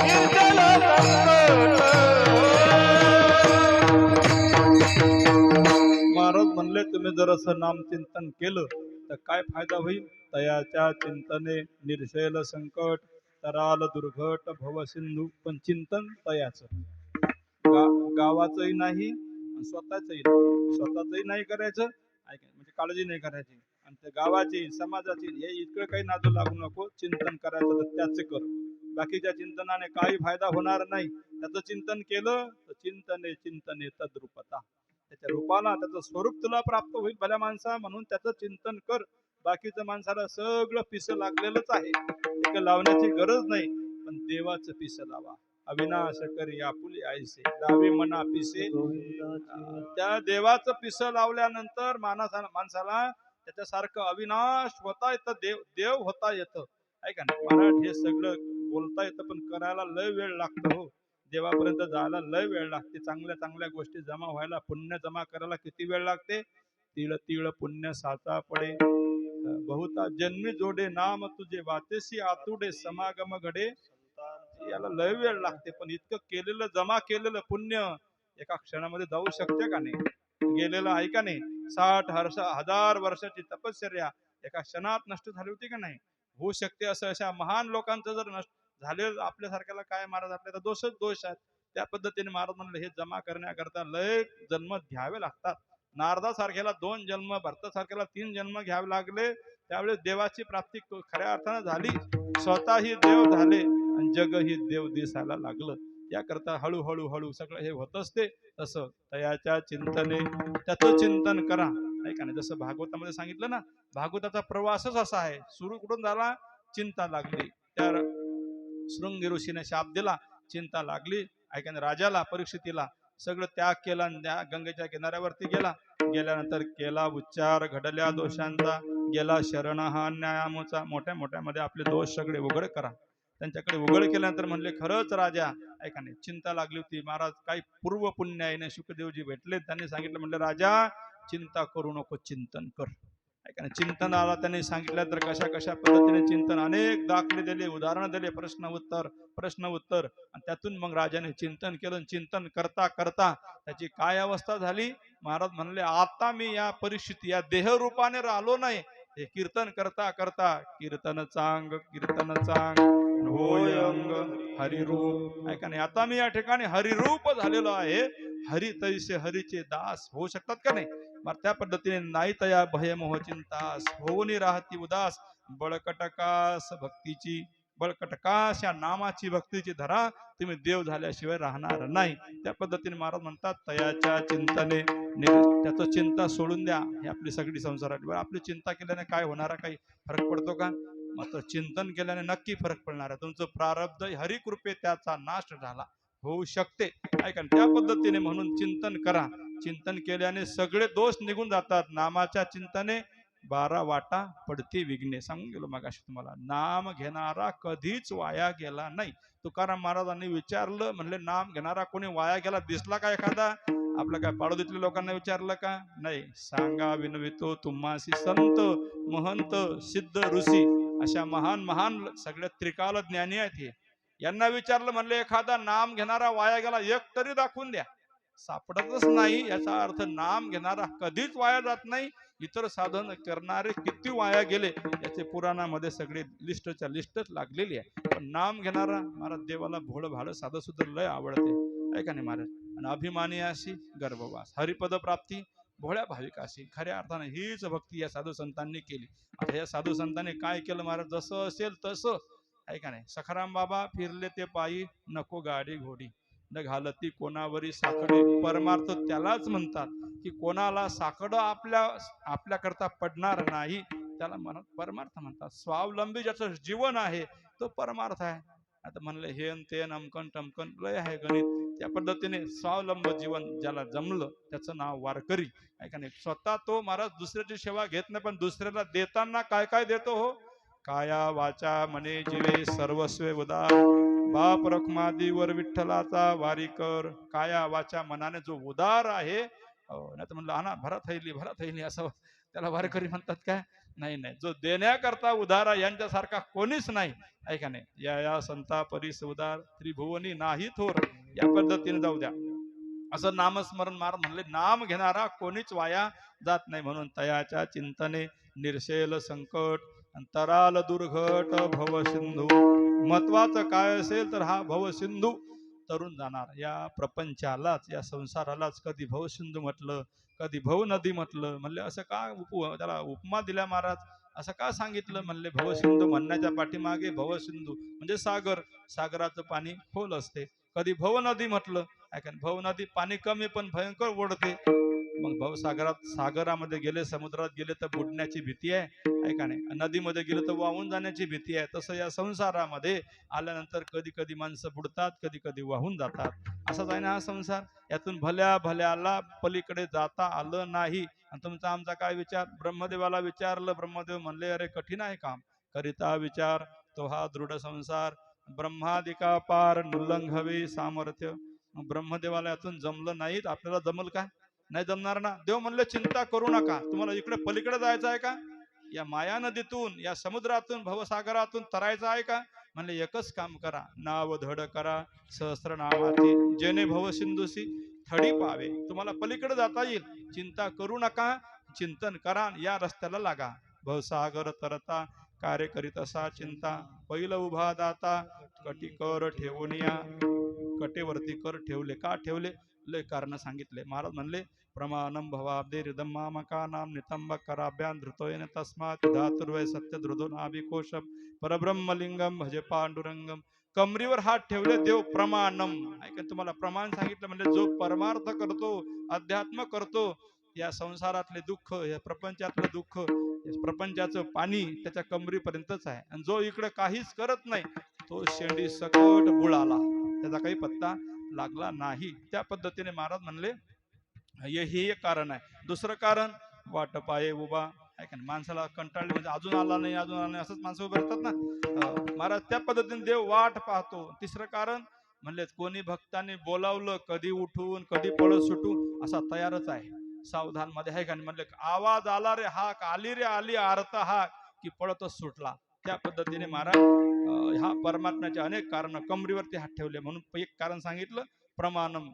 निर्जला महाराज म्हणले तुम्ही जर असं नाम चिंतन केलं तर काय फायदा होईल. तयाच्या चिंतने निर्शैल संकट, तराल दुर्घट भव सिंधू. पण चिंतन तयाचं गावाचंही नाही स्वतःचंही नाही करायचं. म्हणजे काळजी नाही करायची आणि त्या गावाची समाजाची हे इतकं काही नादू लागू नको. चिंतन करायचं तर त्याचे कर. बाकीच्या चिंतनाने काही फायदा होणार नाही. त्याचं चिंतन केलं तर चिंतने तद्रूपता, त्याच्या रूपाला त्याचं स्वरूप तुला प्राप्त होईल भल्या माणसा. म्हणून त्याचं चिंतन कर. बाकीचं माणसाला सगळं पिस लागलेलंच आहे, ते लावण्याची गरज नाही. पण देवाचं पिस लावा. अविनाश करी आपुले आयसे लावे मना पिसे. त्या देवाचं पिस लावल्यानंतर माणसाला त्याच्यासारखं अविनाश होता येतं, देव होता येतं. ऐका ना महाराज, हे सगळं बोलता येतं पण करायला लय वेळ लागतो. हो, देवापर्यंत जायला लय वेळ लागते. चांगल्या चांगल्या गोष्टी जमा व्हायला, पुण्य जमा करायला किती वेळ लागते. तिळ तिळ पुण्य साचा पडे, बहुता जन्मी जोडे नाम तुझे वातेसी आतुडे समागम घडे. याला लय वेळ लागते. पण इतकं केलेलं जमा केलेलं पुण्य एका क्षणामध्ये जाऊ शकते का नाही. गेलेलं आहे का नाही. 60,000 वर्षाची तपश्चर्या एका क्षणात नष्ट झाली होती का नाही. होऊ शकते असं. अशा महान लोकांचं जर नष्ट झाले आपल्यासारख्याला काय महाराज आपल्याला दोष आहेत. त्या पद्धतीने महाराज म्हणले हे जमा करण्याकरता लय जन्म घ्यावे लागतात. नारदासारख्याला 2 जन्म, भरतासारख्याला 3 जन्म घ्यावे लागले. त्यावेळेस देवाची प्राप्ती खऱ्या अर्थानं झाली. स्वतःही देव झाले आणि जगही देव दिसायला लागलं. याकरता हळूहळू सगळं हे होत असते. तसं तयाच्या चिंतने त्याचं चिंतन करा. ऐका ना, जसं भागवतामध्ये सांगितलं ना, भागवताचा प्रवासच असा आहे. सुरू कुठून झाला. चिंता लागली. त्या शृंगी ऋषीने शाप दिला, चिंता लागली. ऐका राजाला परीक्षितीला सगळं त्याग केला आणि त्या गंगेच्या किनाऱ्यावरती गेल्यानंतर केला उच्चार घडल्या दोषांचा, गेला शरण हा न्यायामुचा. मोठ्या मध्ये आपले दोष सगळे उघड करा. त्यांच्याकडे उघड केल्यानंतर म्हणले खरंच राजा, ऐका नाही चिंता लागली होती. महाराज काही पूर्व पुण्याईने शुकदेवजी भेटले. त्यांनी सांगितलं, म्हणलं राजा चिंता करू नको, चिंतन कर. ऐका ना, चिंतनाला त्यांनी सांगितलं तर कशा पद्धतीने चिंतन, अनेक दाखले दिले, उदाहरण दिले, प्रश्न उत्तर आणि त्यातून मग राजाने चिंतन केलं. चिंतन करता त्याची काय अवस्था झाली. महाराज म्हणले आता मी या परिस्थिती या देहरूपाने राहिलो नाही. हे कीर्तन करता कीर्तन चांग होय अंग हरिरूप. ऐका नाही, आता मी या ठिकाणी हरिरूप झालेलो आहे. हरी तैसे हरीचे दास होऊ शकतात का नाही. मग त्या पद्धतीने नाही तया भय मोह चिंतास, होऊनी राहती उदास. बळकटकास भक्तीची, बळकटकास या नामाची भक्तीची धरा, तुम्ही देव झाल्याशिवाय राहणार नाही. त्या पद्धतीने महाराज म्हणतात तयाच्या चिंतने त्याचं चिंता सोडून द्या. ही आपली सगळी संसारात आपली चिंता केल्याने काय होणारा काही फरक पडतो का? मात्र चिंतन केल्याने नक्की फरक पडणार आहे. तुमचं प्रारब्ध हरिकृपे त्याचा नाश झाला होऊ शकते. ऐका त्या पद्धतीने म्हणून चिंतन करा. चिंतन केल्याने सगळे दोष निघून जातात. नामाच्या चिंतने 12 वाटा पडती विघ्ने. सांगून गेलो मगाशी तुम्हाला. नाम घेणारा कधीच वाया गेला नाही. तुकाराम महाराजांनी विचारलं, म्हणले नाम घेणारा कोणी वाया गेला दिसला का एखादा? आपलं काय पाडोदीतल्या लोकांना विचारलं का? नाही. सांगा विनवितो तुम्हासी संत महंत सिद्ध ऋषी, अशा महान महान सगळ्या त्रिकाल ज्ञानी आहेत हे. यांना विचारलं, म्हणले एखादा नाम घेणारा वाया गेला एक तरी दाखवून द्या. सापडतच नाही. याचा अर्थ नाम घेणारा कधीच वाया जात नाही. इतर साधन करणारे किती वाया गेले याचे पुराणामध्ये सगळे लिस्टच्या लिस्टच लागलेली आहे. पण नाम घेणारा महाराज देवाला भोळ भाड साधं सुद्धा लय आवडते. ऐका नाही महाराज. आणि अभिमानी अशी गर्भवास हरिपद प्राप्ती भोळ्या भाविकाशी. खऱ्या अर्थाने हीच भक्ती या साधू संतांनी केली. आता या साधू संतांनी काय केलं महाराज? जसं असेल तसं. ऐका नाही. सखाराम बाबा फिरले ते पायी, नको गाडी घोडी, न घालती कोणावरी साकडे. परमार्थ त्यालाच म्हणतात की कोणाला साकडं आपल्याकरता पडणार नाही, त्याला परमार्थ म्हणतात. स्वावलंबी ज्याचं जीवन आहे तो परमार्थ आहे. आता म्हणलं हे ते अमकन टमकन लय आहे गणित. त्या पद्धतीने स्वावलंब जीवन ज्याला जमलं त्याचं नाव वारकरी. ऐका नाही. स्वतः तो महाराज दुसऱ्याची सेवा घेत नाही, पण दुसऱ्याला देताना काय काय देतो हो? काया वाचा मने जीवे सर्वस्वे उदार, बाप रखमादीवर विठ्ठलाचा वारी कर. काया वाचा मनाने जो उदार आहे, नाही तर म्हणलं आणा भरा थैली असं त्याला वारकरी म्हणतात काय? नाही नाही. जो देण्याकरता उदार आहे यांच्यासारखा कोणीच नाही. ऐका नाही. या संता परीस उदार, त्रिभुवनी नाही थोर. या पद्धतीने जाऊ द्या. असं नामस्मरण महाराज म्हणले नाम घेणारा कोणीच वाया जात नाही. म्हणून तयाच्या चिंतने निर्शेल संकट, अंतराल दुर्घट भवसिंधू. महत्वाचं काय असेल तर हा भवसिंधू तरुण जाणार. या प्रपंचालाच या संसारालाच कधी भवसिंधू म्हटलं, कधी भव नदी म्हटलं. म्हणले असं का त्याला उपमा दिल्या महाराज? असं का सांगितलं? म्हणले भवसिंधू म्हणण्याच्या पाठीमागे भवसिंधू म्हणजे सागर, सागराचं पाणी खोल असते. कधी भव नदी म्हटलं, ऐका भव नदी पाणी कमी पण भयंकर ओढते. मग भवसागरात सागरामध्ये गेले, समुद्रात गेले तर बुडण्याची भीती आहे. ऐका नाही. नदीमध्ये गेले तर वाहून जाण्याची भीती आहे. तसं या संसारामध्ये आल्यानंतर कधी कधी माणसं बुडतात, कधी कधी वाहून जातात. असाच आहे ना हा संसार. यातून भल्या भल्याला पलीकडे जाता आलं नाही. आणि तुमचा आमचा काय विचार? ब्रह्मदेवाला विचारलं. ब्रह्मदेव म्हणले अरे कठीण आहे काम. करिता विचार तो हा दृढ संसार, ब्रह्मादिका पार नुल्लंघवे सामर्थ्य. ब्रह्मदेवाला यातून जमलं नाही, आपल्याला जमल का? नाही जमणार ना. देव म्हणले चिंता करू नका. तुम्हाला इकडे पलीकडे जायचं आहे का? या माया नदीतून, या समुद्रातून, भवसागरातून तरायचं आहे का? म्हणले एकच काम करा, नाव धड करा सहस्रनामाची, जेणे भवसिंधूसी थडी पावे. तुम्हाला पलीकडे जाता येईल. चिंता करू नका, चिंतन करा, या रस्त्याला लागा. भवसागर तरता कार्य करीत असा चिंता, पैल उभा दाता कटी कर ठेवून या. कटेवरती कर ठेवले. का ठेवले? लय कारण सांगितले. महाराज म्हणले प्रमाणम भवाब्दे हृदम्मामका नाम नितंब कराभ्यान धृतोयन तस्मात धातुर्वय सत्य धृदो नाभिकोशम परब्रह्मलिंगम भजे पांडुरंगम. कमरीवर हात ठेवले देव प्रमाणम. ऐका तुम्हाला प्रमाण सांगितलं म्हणजे जो परमार्थ करतो, अध्यात्म करतो, या संसारातले दुःख, या प्रपंचातलं दुःख, प्रपंचाचं पाणी त्याच्या कमरीपर्यंतच आहे. आणि जो इकडे काहीच करत नाही तो शेंडी सकट बुडाला, त्याचा काही पत्ता लागला नाही. त्या पद्धतीने महाराज म्हणले हे एक कारण आहे. दुसरं कारण वाट पाये उभा. ऐका माणसाला कंटाळले म्हणजे अजून आला नाही, अजून आला नाही असंच माणसं उभे राहतात ना महाराज. त्या पद्धतीने देव वाट पाहतो. तिसरं कारण म्हणले कोणी भक्तांनी बोलावलं कधी उठून कधी पळत सुटू असा तयारच आहे, सावधान मध्ये आहे का. म्हणले आवाज आला रे हाक, आली रे आली आरता हाक की पळतच सुटला. त्या पद्धतीने महाराज ह्या परमात्म्याचे अनेक कारण. कमरीवरती हात ठेवले म्हणून एक कारण सांगितलं प्रमाणम.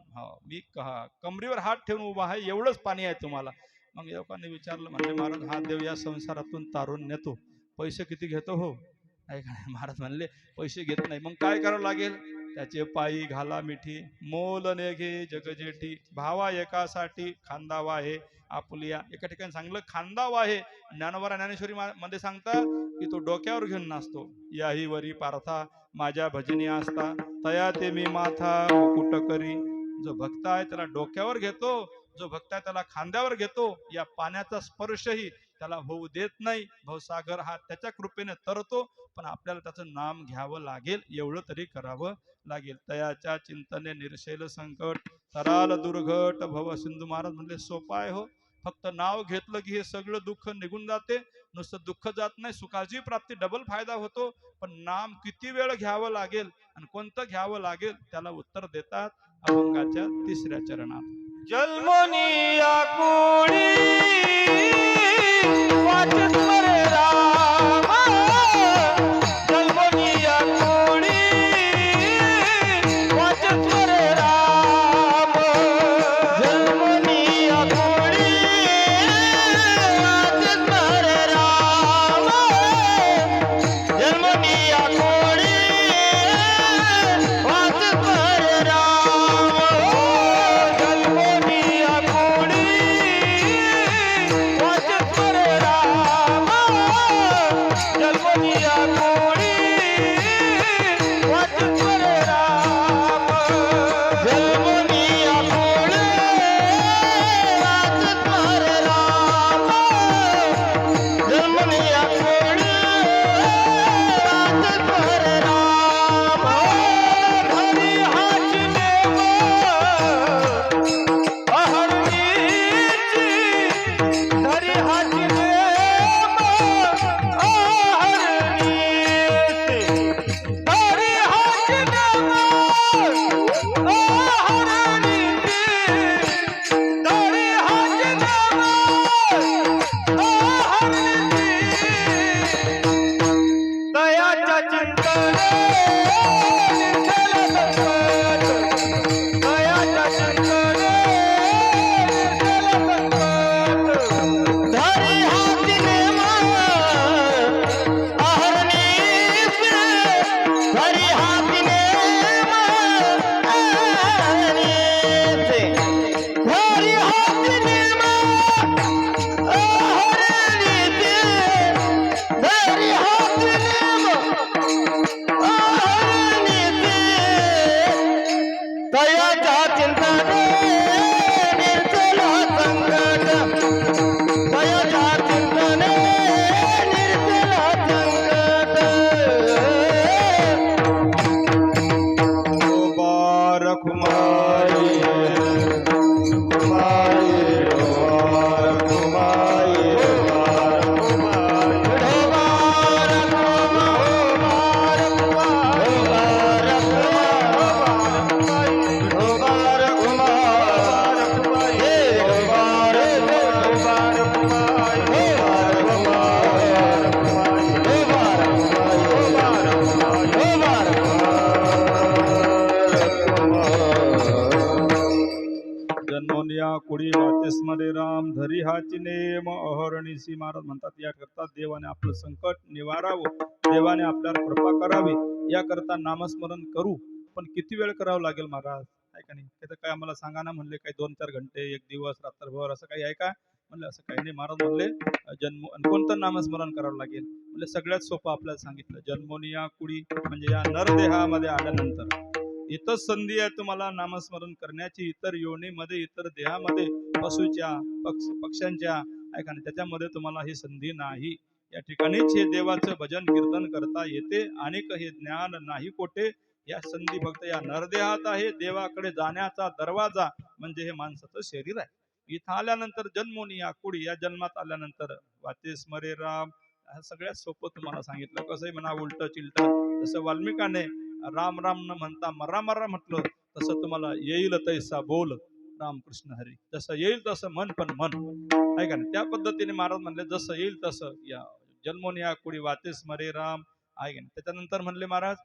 मी कमरीवर हात ठेवून उभा आहे, एवढंच पाणी आहे तुम्हाला. मग लोकांनी विचारलं, म्हणजे महाराज हा देव या संसारातून तारून नेतो, पैसे किती घेतो हो? ऐका महाराज म्हणले पैसे घेत नाही. मग काय करावं लागेल? त्याचे पायी घाला मिठी, मोल ने घे जग जेठी, भावा एकासाठी खांदावा आहे आपुलिया. एका ठिकाणी सांगलं खांदावा आहे. ज्ञानोबा ज्ञानेश्वरी मध्ये सांगतात की तो डोक्यावर घेऊन नाचतो. याही वरी पार्था माझ्या भजनी असता, तया ते मी माथा मुकुट करी. जो भक्त आहे त्याला डोक्यावर घेतो, जो भक्त आहे त्याला खांद्यावर घेतो. या पाण्याचा स्पर्शही त्याला होऊ देत नाही. भवसागर हा त्याच्या कृपेने तरतो, पण आपल्याला त्याचं नाम घ्यावं लागेल, एवढं तरी करावं लागेल. तयाच्या चिंतने निरशेल संकट, तराल दुर्घट भव सिंधू. महाराज म्हणले सोपं आहे हो, फक्त नाव घेतलं की हे सगळं दुःख निघून जाते. नुसतं दुःख जात नाही, सुखाची प्राप्ती डबल फायदा होतो. पण नाम किती वेळ घ्यावं लागेल आणि कोणतं घ्यावं लागेल त्याला उत्तर देतात अभंगाच्या 3ऱ्या चरणात. जन्मोनी आकुळी वाचत मरे राम. जन्मोनी आकुळी वाचत मरे राम. जन्मोनी आकुळी वाचत मरे राम. जन्मोनी आकुळी वाचत मरे राम. जन्मोनी आकुळी वाचत मरे राम. जन्मोनी आकुळी वाचत मरे राम. जन्मोनी आकुळी वाचत मरे राम. जन्मोनी आकुळी वाचत मरे राम. हरी हाची देव अहरणीची, हरी हाची देव अहरणीची. हरी हाची देव अहरणीची. हरी हाची देव अहरणीची. दयाच्या चिंतने निर्जल संकट. दयाच्या चिंतने निर्जल संकट. धरी हाती नेम अहरणीचे. धरी हाती नेम अहरणीचे. धरी हाती नेम अहरणीचे. धरी हाती नेम अहरणीचे. दयाच्या चिंतने निर्जल संकट. दयाच्या चिंतने निर्जल संकट. मुबारक माई, कुमारी मुबारक कुमारी मुबारक कुमारी. मुबारक मुबारक मुबारक मुबारक मुबारक हे मुबारक मुबारक मुबारक जन्मोनिया कुडी वाचेस मध्ये राम, धरी हाची नेम अहरणीसी. महाराज म्हणतात याकरता देवाने आपलं संकट निवारावं, देवाने आपल्याला कृपा करावी, याकरता नामस्मरण करू. पण किती वेळ करावं लागेल महाराज, आहे का नाही? ते काय आम्हाला सांगा ना म्हणले, काही 2-4 घंटे, 1 दिवस, रात्रभर असं काही आहे का? म्हणलं असं काही नाही. महाराज म्हणले जन्म कोणतं नामस्मरण करावं लागेल? म्हणजे सगळ्यात सोपं आपल्याला सांगितलं. जन्मोनिया कुडी म्हणजे या नरदेहामध्ये आल्यानंतर इतर संधी आहे तुम्हाला नामस्मरण करण्याची. इतर योनीमध्ये, इतर देहामध्ये, पशूच्या, पक्ष्यांच्या, ऐका ना, त्याच्यामध्ये तुम्हाला ही संधी नाही. या ठिकाणीच हे देवाचं भजन कीर्तन करता येते. आणि हे ज्ञान नाही कोठे, या संधी फक्त या नरदेहात आहे. देवाकडे जाण्याचा दरवाजा म्हणजे हे माणसाचं शरीर आहे. इथं आल्यानंतर जन्मोनी या कुडी, या जन्मात आल्यानंतर वाचेस मरे राम. सगळ्यात सोपं तुम्हाला सांगितलं. कसंही म्हणा उलट चिलट, जसं वाल्मिकाने राम राम न म्हणता मरा मरा म्हटलं, तसं तुम्हाला येईल तैसा बोल रामकृष्ण हरी. जसं येईल तसं म्हण, पण म्हण, आहे का नाही? त्या पद्धतीने महाराज म्हणले जसं येईल तसं या जन्मोनी या कुडी वाचेस मरे राम, आहे का नाही? त्याच्यानंतर म्हणले महाराज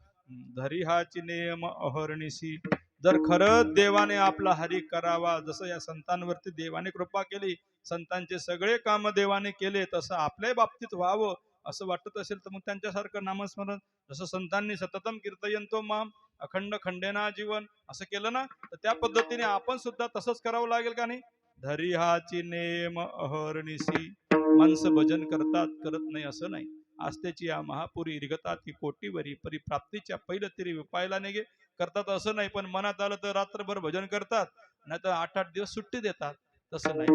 धरी हाची नेम अहरणीसी. जर खरंच देवाने आपला हरी करावा, जसं या संतांवरती देवाने कृपा केली, संतांचे सगळे काम देवाने केले, तसं आपल्या बाबतीत व्हावं असं वाटत असेल तर मग त्यांच्यासारखं नामस्मरण, जसं संतांनी सततम कीर्तयंतो माम, अखंड खंडेना जीवन असं केलं ना तर त्या पद्धतीने आपण सुद्धा तसंच करावं लागेल का नाही. धरी हाची नेम अहर्निशी. माणसं भजन करतात करत नाही असं नाही. आस्तेची या महापुरी रिगतात की कोटीवरी परिप्राप्तीच्या पहिलं तरी उपायला निघे. करतात असं नाही पण मनात आलं तर रात्रभर भजन करतात नाही तर 8-8 दिवस सुट्टी देतात. तसं नाही.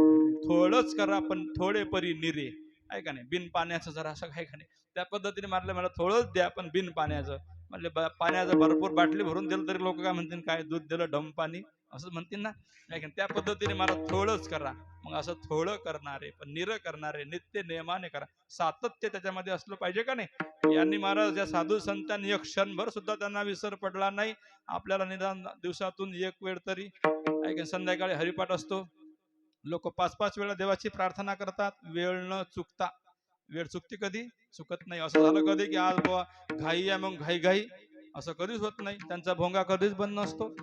थोडंच करा पण थोडे परी निरे आहे का नाही. बिन पाण्याचं जरा असं काय का नाही त्या पद्धतीने मारलं मला थोडंच द्या पण बिन पाण्याचं. म्हणले पाण्याचं भरपूर बाटली भरून दिलं तरी लोक काय म्हणतील काय दूध दिलं डम पाणी असं म्हणतील ना. काय का त्या पद्धतीने मला थोडंच करा. मग असं थोडं करणारे पण निर करणारे नित्य नियमाने करा. सातत्य त्याच्यामध्ये असलं पाहिजे का नाही. यांनी महाराज या साधू संतांनी एक क्षणभर सुद्धा त्यांना विसर पडला नाही. आपल्याला निदान दिवसातून एक वेळ तरी ऐका संध्याकाळी हरिपाठ असतो. लोक 5-5 वेळा देवाची प्रार्थना करतात वेळ न चुकता. वेळ चुकते कधी चुकत नाही. असं झालं कधी की आज बाबा घाई आहे मग घाई घाई असं कधीच होत नाही. त्यांचा भोंगा कधीच बंद नसतो.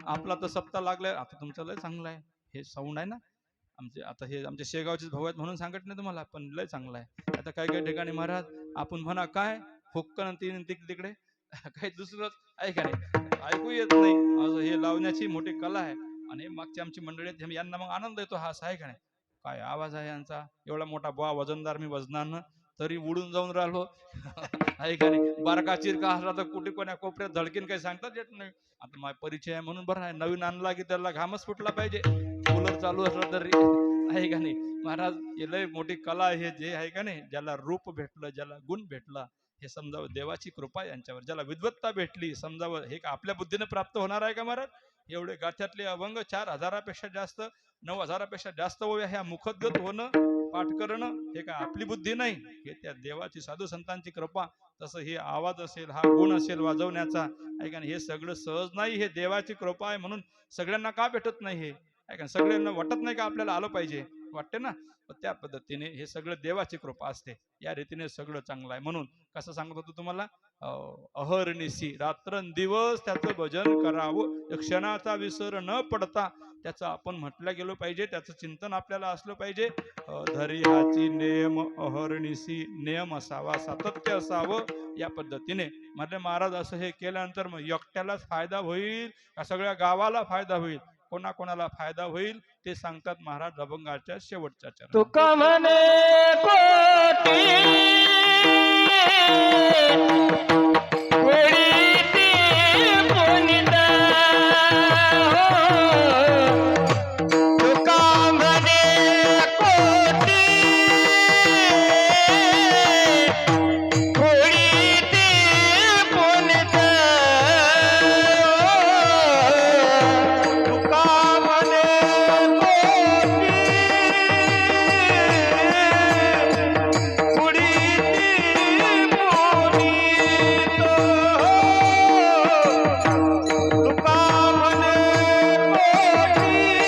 आपला तर सप्ताह लागलाय. आता तुमचं लय चांगलं आहे हे साऊंड आहे ना आमचे. आता हे आमचे शेगावचेच भाऊ आहेत म्हणून सांगत नाही तुम्हाला पण लय चांगलं आहे. आता काही काही ठिकाणी महाराज आपण म्हणा काय फुक्कन तीन तिकडे काही दुसरंच ऐका नाही ऐकू येत नाही. असं हे लावण्याची मोठी कला आहे. आणि मागची आमची मंडळी आहेत यांना मग आनंद येतो. हा आहे का नाही काय आवाज आहे यांचा. एवढा मोठा बुवा वजनदार मी वजनानं तरी उडून जाऊन राहिलो आहे का नाही. बारका चिरका असला तर कुठे कोण्या कोपऱ्यात धडकीन काही सांगतात येत नाही. आता माझा परिचय आहे म्हणून बरं आहे. नवीन आणला की त्याला घामच फुटला पाहिजे. कूलर चालू असला तरी आहे का नाही. महाराज हे लय मोठी कला हे जे आहे का नाही. ज्याला रूप भेटलं ज्याला गुण भेटला हे समजावं देवाची कृपा यांच्यावर. ज्याला विद्वत्ता भेटली समजावं हे का आपल्या बुद्धीने प्राप्त होणार आहे का महाराज. एवढे गाथ्यातले अभंग 4000पेक्षा जास्त 9000पेक्षा जास्त ओव्या ह्या मुखोद्गत होणं पाठ करणं हे काय आपली बुद्धी नाही. हे त्या देवाची साधू संतांची कृपा. तसं हे आवाज असेल हा गुण असेल वाजवण्याचा ऐका हे सगळं सहज नाही. हे देवाची कृपा आहे म्हणून सगळ्यांना का भेटत नाही हे ऐका. सगळ्यांना वाटत नाही का आपल्याला आलं पाहिजे वाटते ना. त्या पद्धतीने हे सगळं देवाची कृपा असते. या रीतीने सगळं चांगलं आहे. म्हणून कसं सांगत होतो तुम्हाला अहर्निशी रात्रंदिवस त्याचं भजन करावं. क्षणाचा विसर न पडता त्याचं आपण म्हटलं गेलो पाहिजे. त्याचं चिंतन आपल्याला असलं पाहिजे. धरी हाची नेम अहर्निशी नियम असावा सातत्य असावं. या पद्धतीने म्हणजे महाराज असं हे केल्यानंतर मग एकट्यालाच फायदा होईल का सगळ्या गावाला फायदा होईल कोणाकोणाला फायदा होईल ते सांगतात महाराज अभंगाच्या शेवटच्या चरणात. तुका म्हणे कोटी कोळीती पुनिता तुका म्हणे कोटी कोळीती पुनिता तुका म्हणे कोटी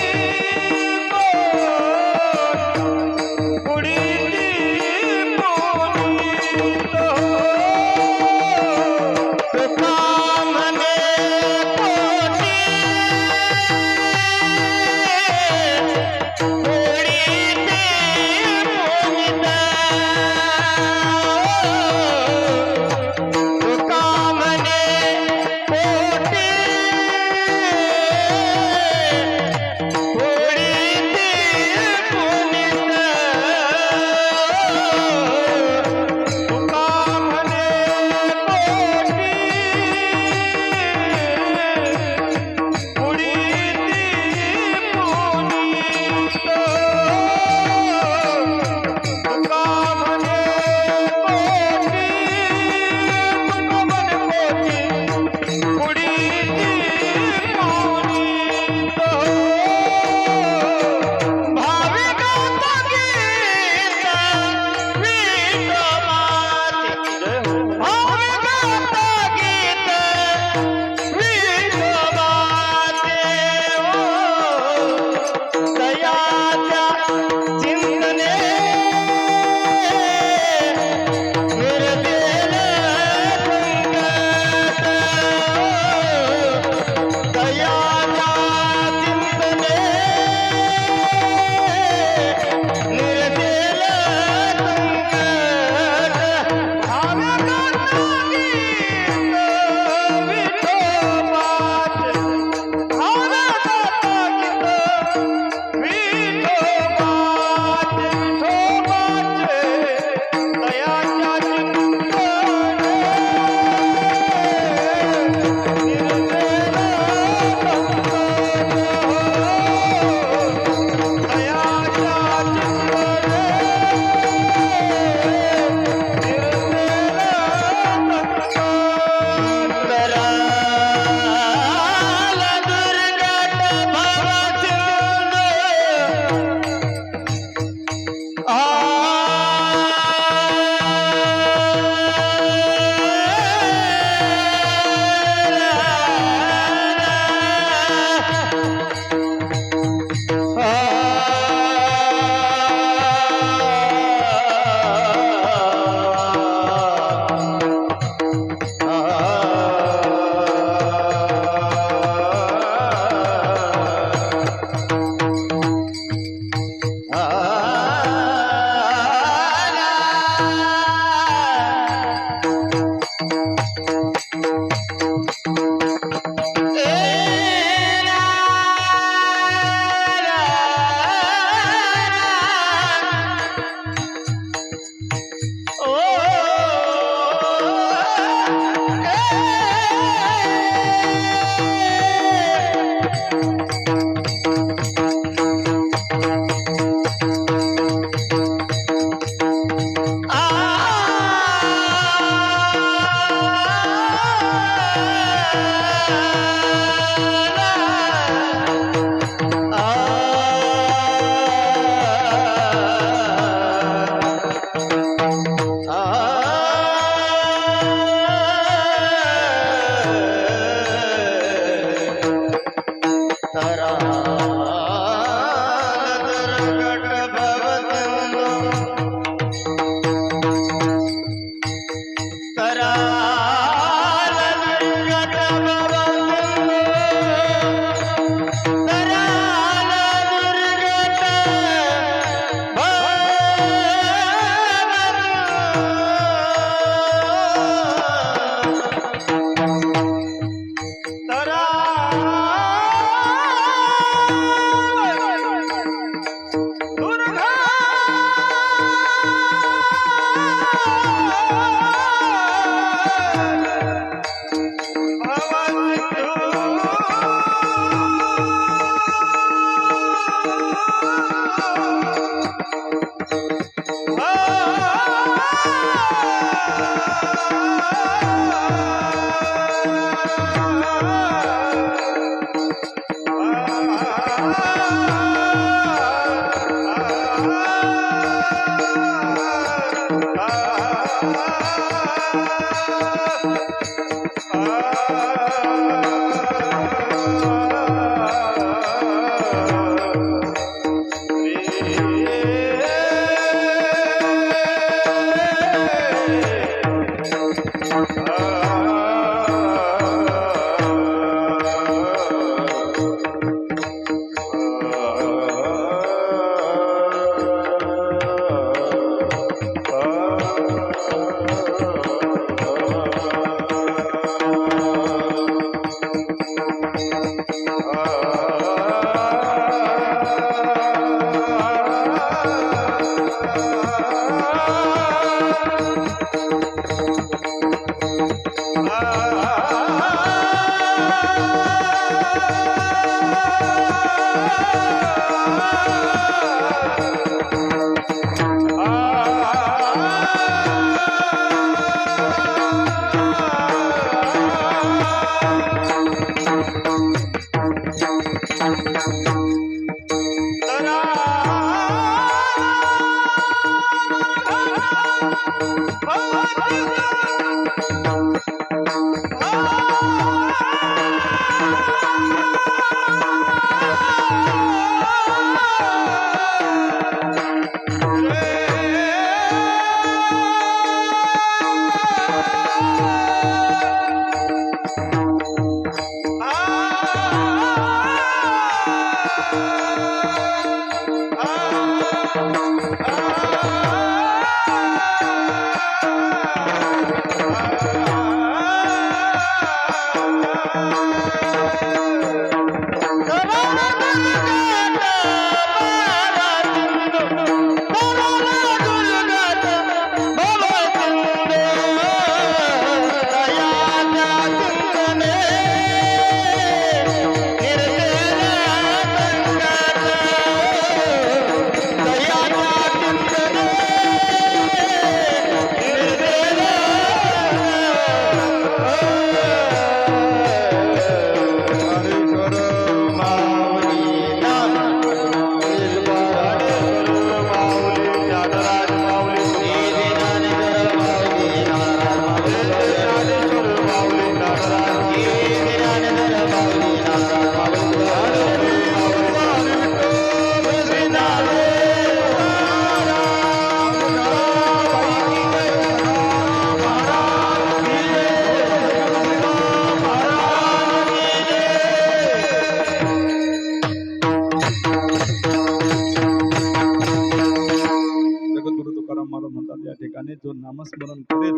जगद्गुरु तुकाराम महाराज म्हणतात या ठिकाणी जो नामस्मरण करेल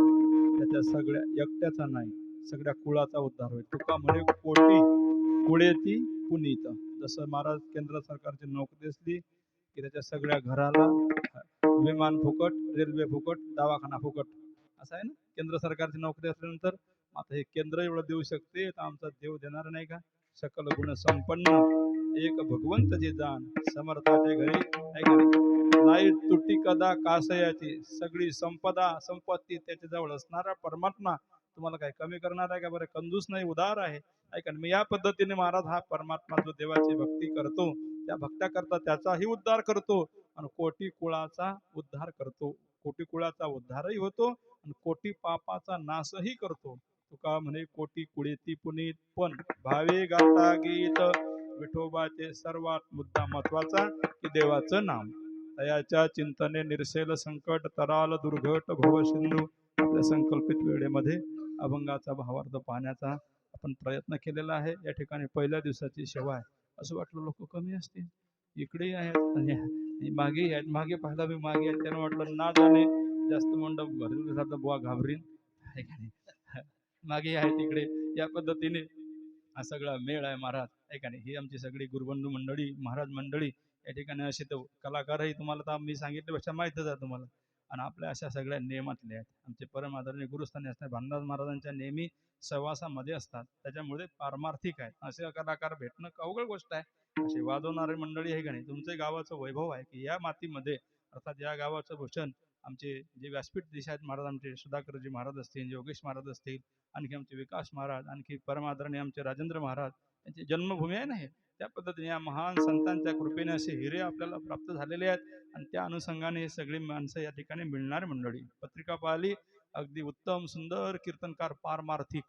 त्याच्या सगळ्या एकट्याचा नाही सगळ्या कुळाचा उद्धार होईल. तुका म्हणे कोटी कुळेती पुनीत. जसं महाराज केंद्र सरकारची नोकरी असली की त्याच्या सगळ्या घराला विमान फुकट, रेल्वे फुकट, दवाखाना फुकट असं आहे ना. केंद्र सरकारची नोकरी असल्यानंतर आता हे केंद्र एवढं देऊ शकते तर आमचा देव देणार नाही का. सकल गुण संपन्न एक भगवंत जे जाण समर्थाचे घरी नाही तुटी कदा कासयाची. सगळी संपदा संपत्ती त्याच्या जवळ असणारा परमात्मा तुम्हाला काय कमी करणार आहे का. बरं कंजूस नाही, उदार आहे. ऐका मी या पद्धतीने महाराज हा परमात्मा जो देवाची भक्ती करतो त्या भक्त्या करता त्याचाही उद्धार करतो आणि कोटी कुळाचा उद्धार करतो. कोटी कुळाचा उद्धारही होतो आणि कोटी पापाचा नाशही करतो. तुका म्हणे कोटी कुळेती पुनीत पण भावे गाता गीत. विठोबाचे सर्वात मुद्दा महत्वाचा की देवाचं नाम. दयाच्या चिंतने निर्सेल संकट तराल दुर्घट भव सिंधू. आपल्या संकल्पित वेळेमध्ये अभंगाचा भावार्थ पाहण्याचा आपण प्रयत्न केलेला आहे. या ठिकाणी पहिल्या दिवसाची सेवा आहे. असं वाटलं लोक कमी असतील, इकडेही आहेत आणि मागे आहेत. मागे पाहिला मी मागे आहेत त्यानं वाटलं ना जाणे जास्त मंडप भरलेलं जातं बुवा घाबरीन आहे का नाही. मागे आहेत इकडे. या पद्धतीने हा सगळा मेळ आहे महाराज आहे का नाही. ही आमची सगळी गुरुबंधू मंडळी महाराज मंडळी या ठिकाणी असे तर कलाकारही तुम्हाला तर मी सांगितल्यापेक्षा माहीतच आहे तुम्हाला. आणि आपल्या अशा सगळ्या नियमातले आहेत. आमचे परम आदरणीय गुरुस्थानी असतात भानदास महाराजांच्या नेहमी सहवासामध्ये असतात. त्याच्यामुळे पारमार्थिक आहेत. असे कलाकार भेटणं अवघड गोष्ट आहे. असे वाजवणारी मंडळी आहे का नाही. तुमच्या गावाचं वैभव आहे की या मातीमध्ये अर्थात या गावाचं भूषण आमचे जे व्यासपीठ दिशा आहेत महाराज आमचे सुधाकरजी महाराज असतील, योगेश महाराज असतील, आणखी आमचे विकास महाराज, आणखी परमादरणीय आमचे राजेंद्र महाराज यांची जन्मभूमी आहे ना हे. त्या पद्धतीने या महान संतांच्या कृपेने असे हिरे आपल्याला प्राप्त झालेले आहेत आणि त्या अनुषंगाने हे सगळी माणसं या ठिकाणी मिळणारी मंडळी. पत्रिका पाहिली अगदी उत्तम सुंदर कीर्तनकार पारमार्थिक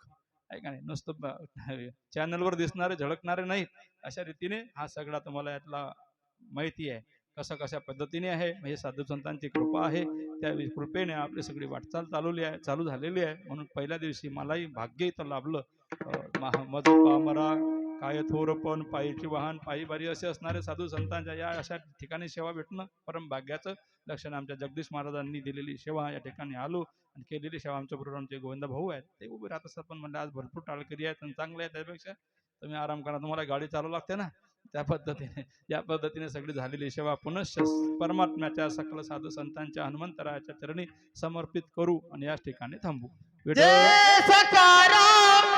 आहे का नाही. नुसतं चॅनलवर दिसणारे झळकणारे नाहीत. अशा रीतीने हा सगळा तुम्हाला यातला माहिती आहे कसा कशा पद्धतीने आहे. म्हणजे साधू संतांची कृपा आहे. त्या कृपेने आपली सगळी वाटचाल चालू झालेली आहे. म्हणून पहिल्या दिवशी मलाही भाग्य इथं लाभलं. मज पामरा काय थोरपण पायीची वाहन पायी बारी असे असणारे साधू संतांच्या या अशा ठिकाणी सेवा भेटणं परम भाग्याचं लक्षण. आमच्या जगदीश महाराजांनी दिलेली सेवा या ठिकाणी आलो आणि केलेली सेवा आमच्या बरोबर आमचे गोविंद भाऊ आहेत ते उभे राहत असतात. पण म्हणलं आज भरपूर टाळकरी आहेत आणि चांगले आहेत. त्यापेक्षा तुम्ही आराम करा, तुम्हाला गाडी चालू लागते ना. त्या पद्धतीने या पद्धतीने सगळी झालेली सेवा पुनश्च परमात्म्याच्या सकल साधू संतांच्या हनुमंतरायाच्या चरणी समर्पित करू आणि याच ठिकाणी थांबू. जय सकाराम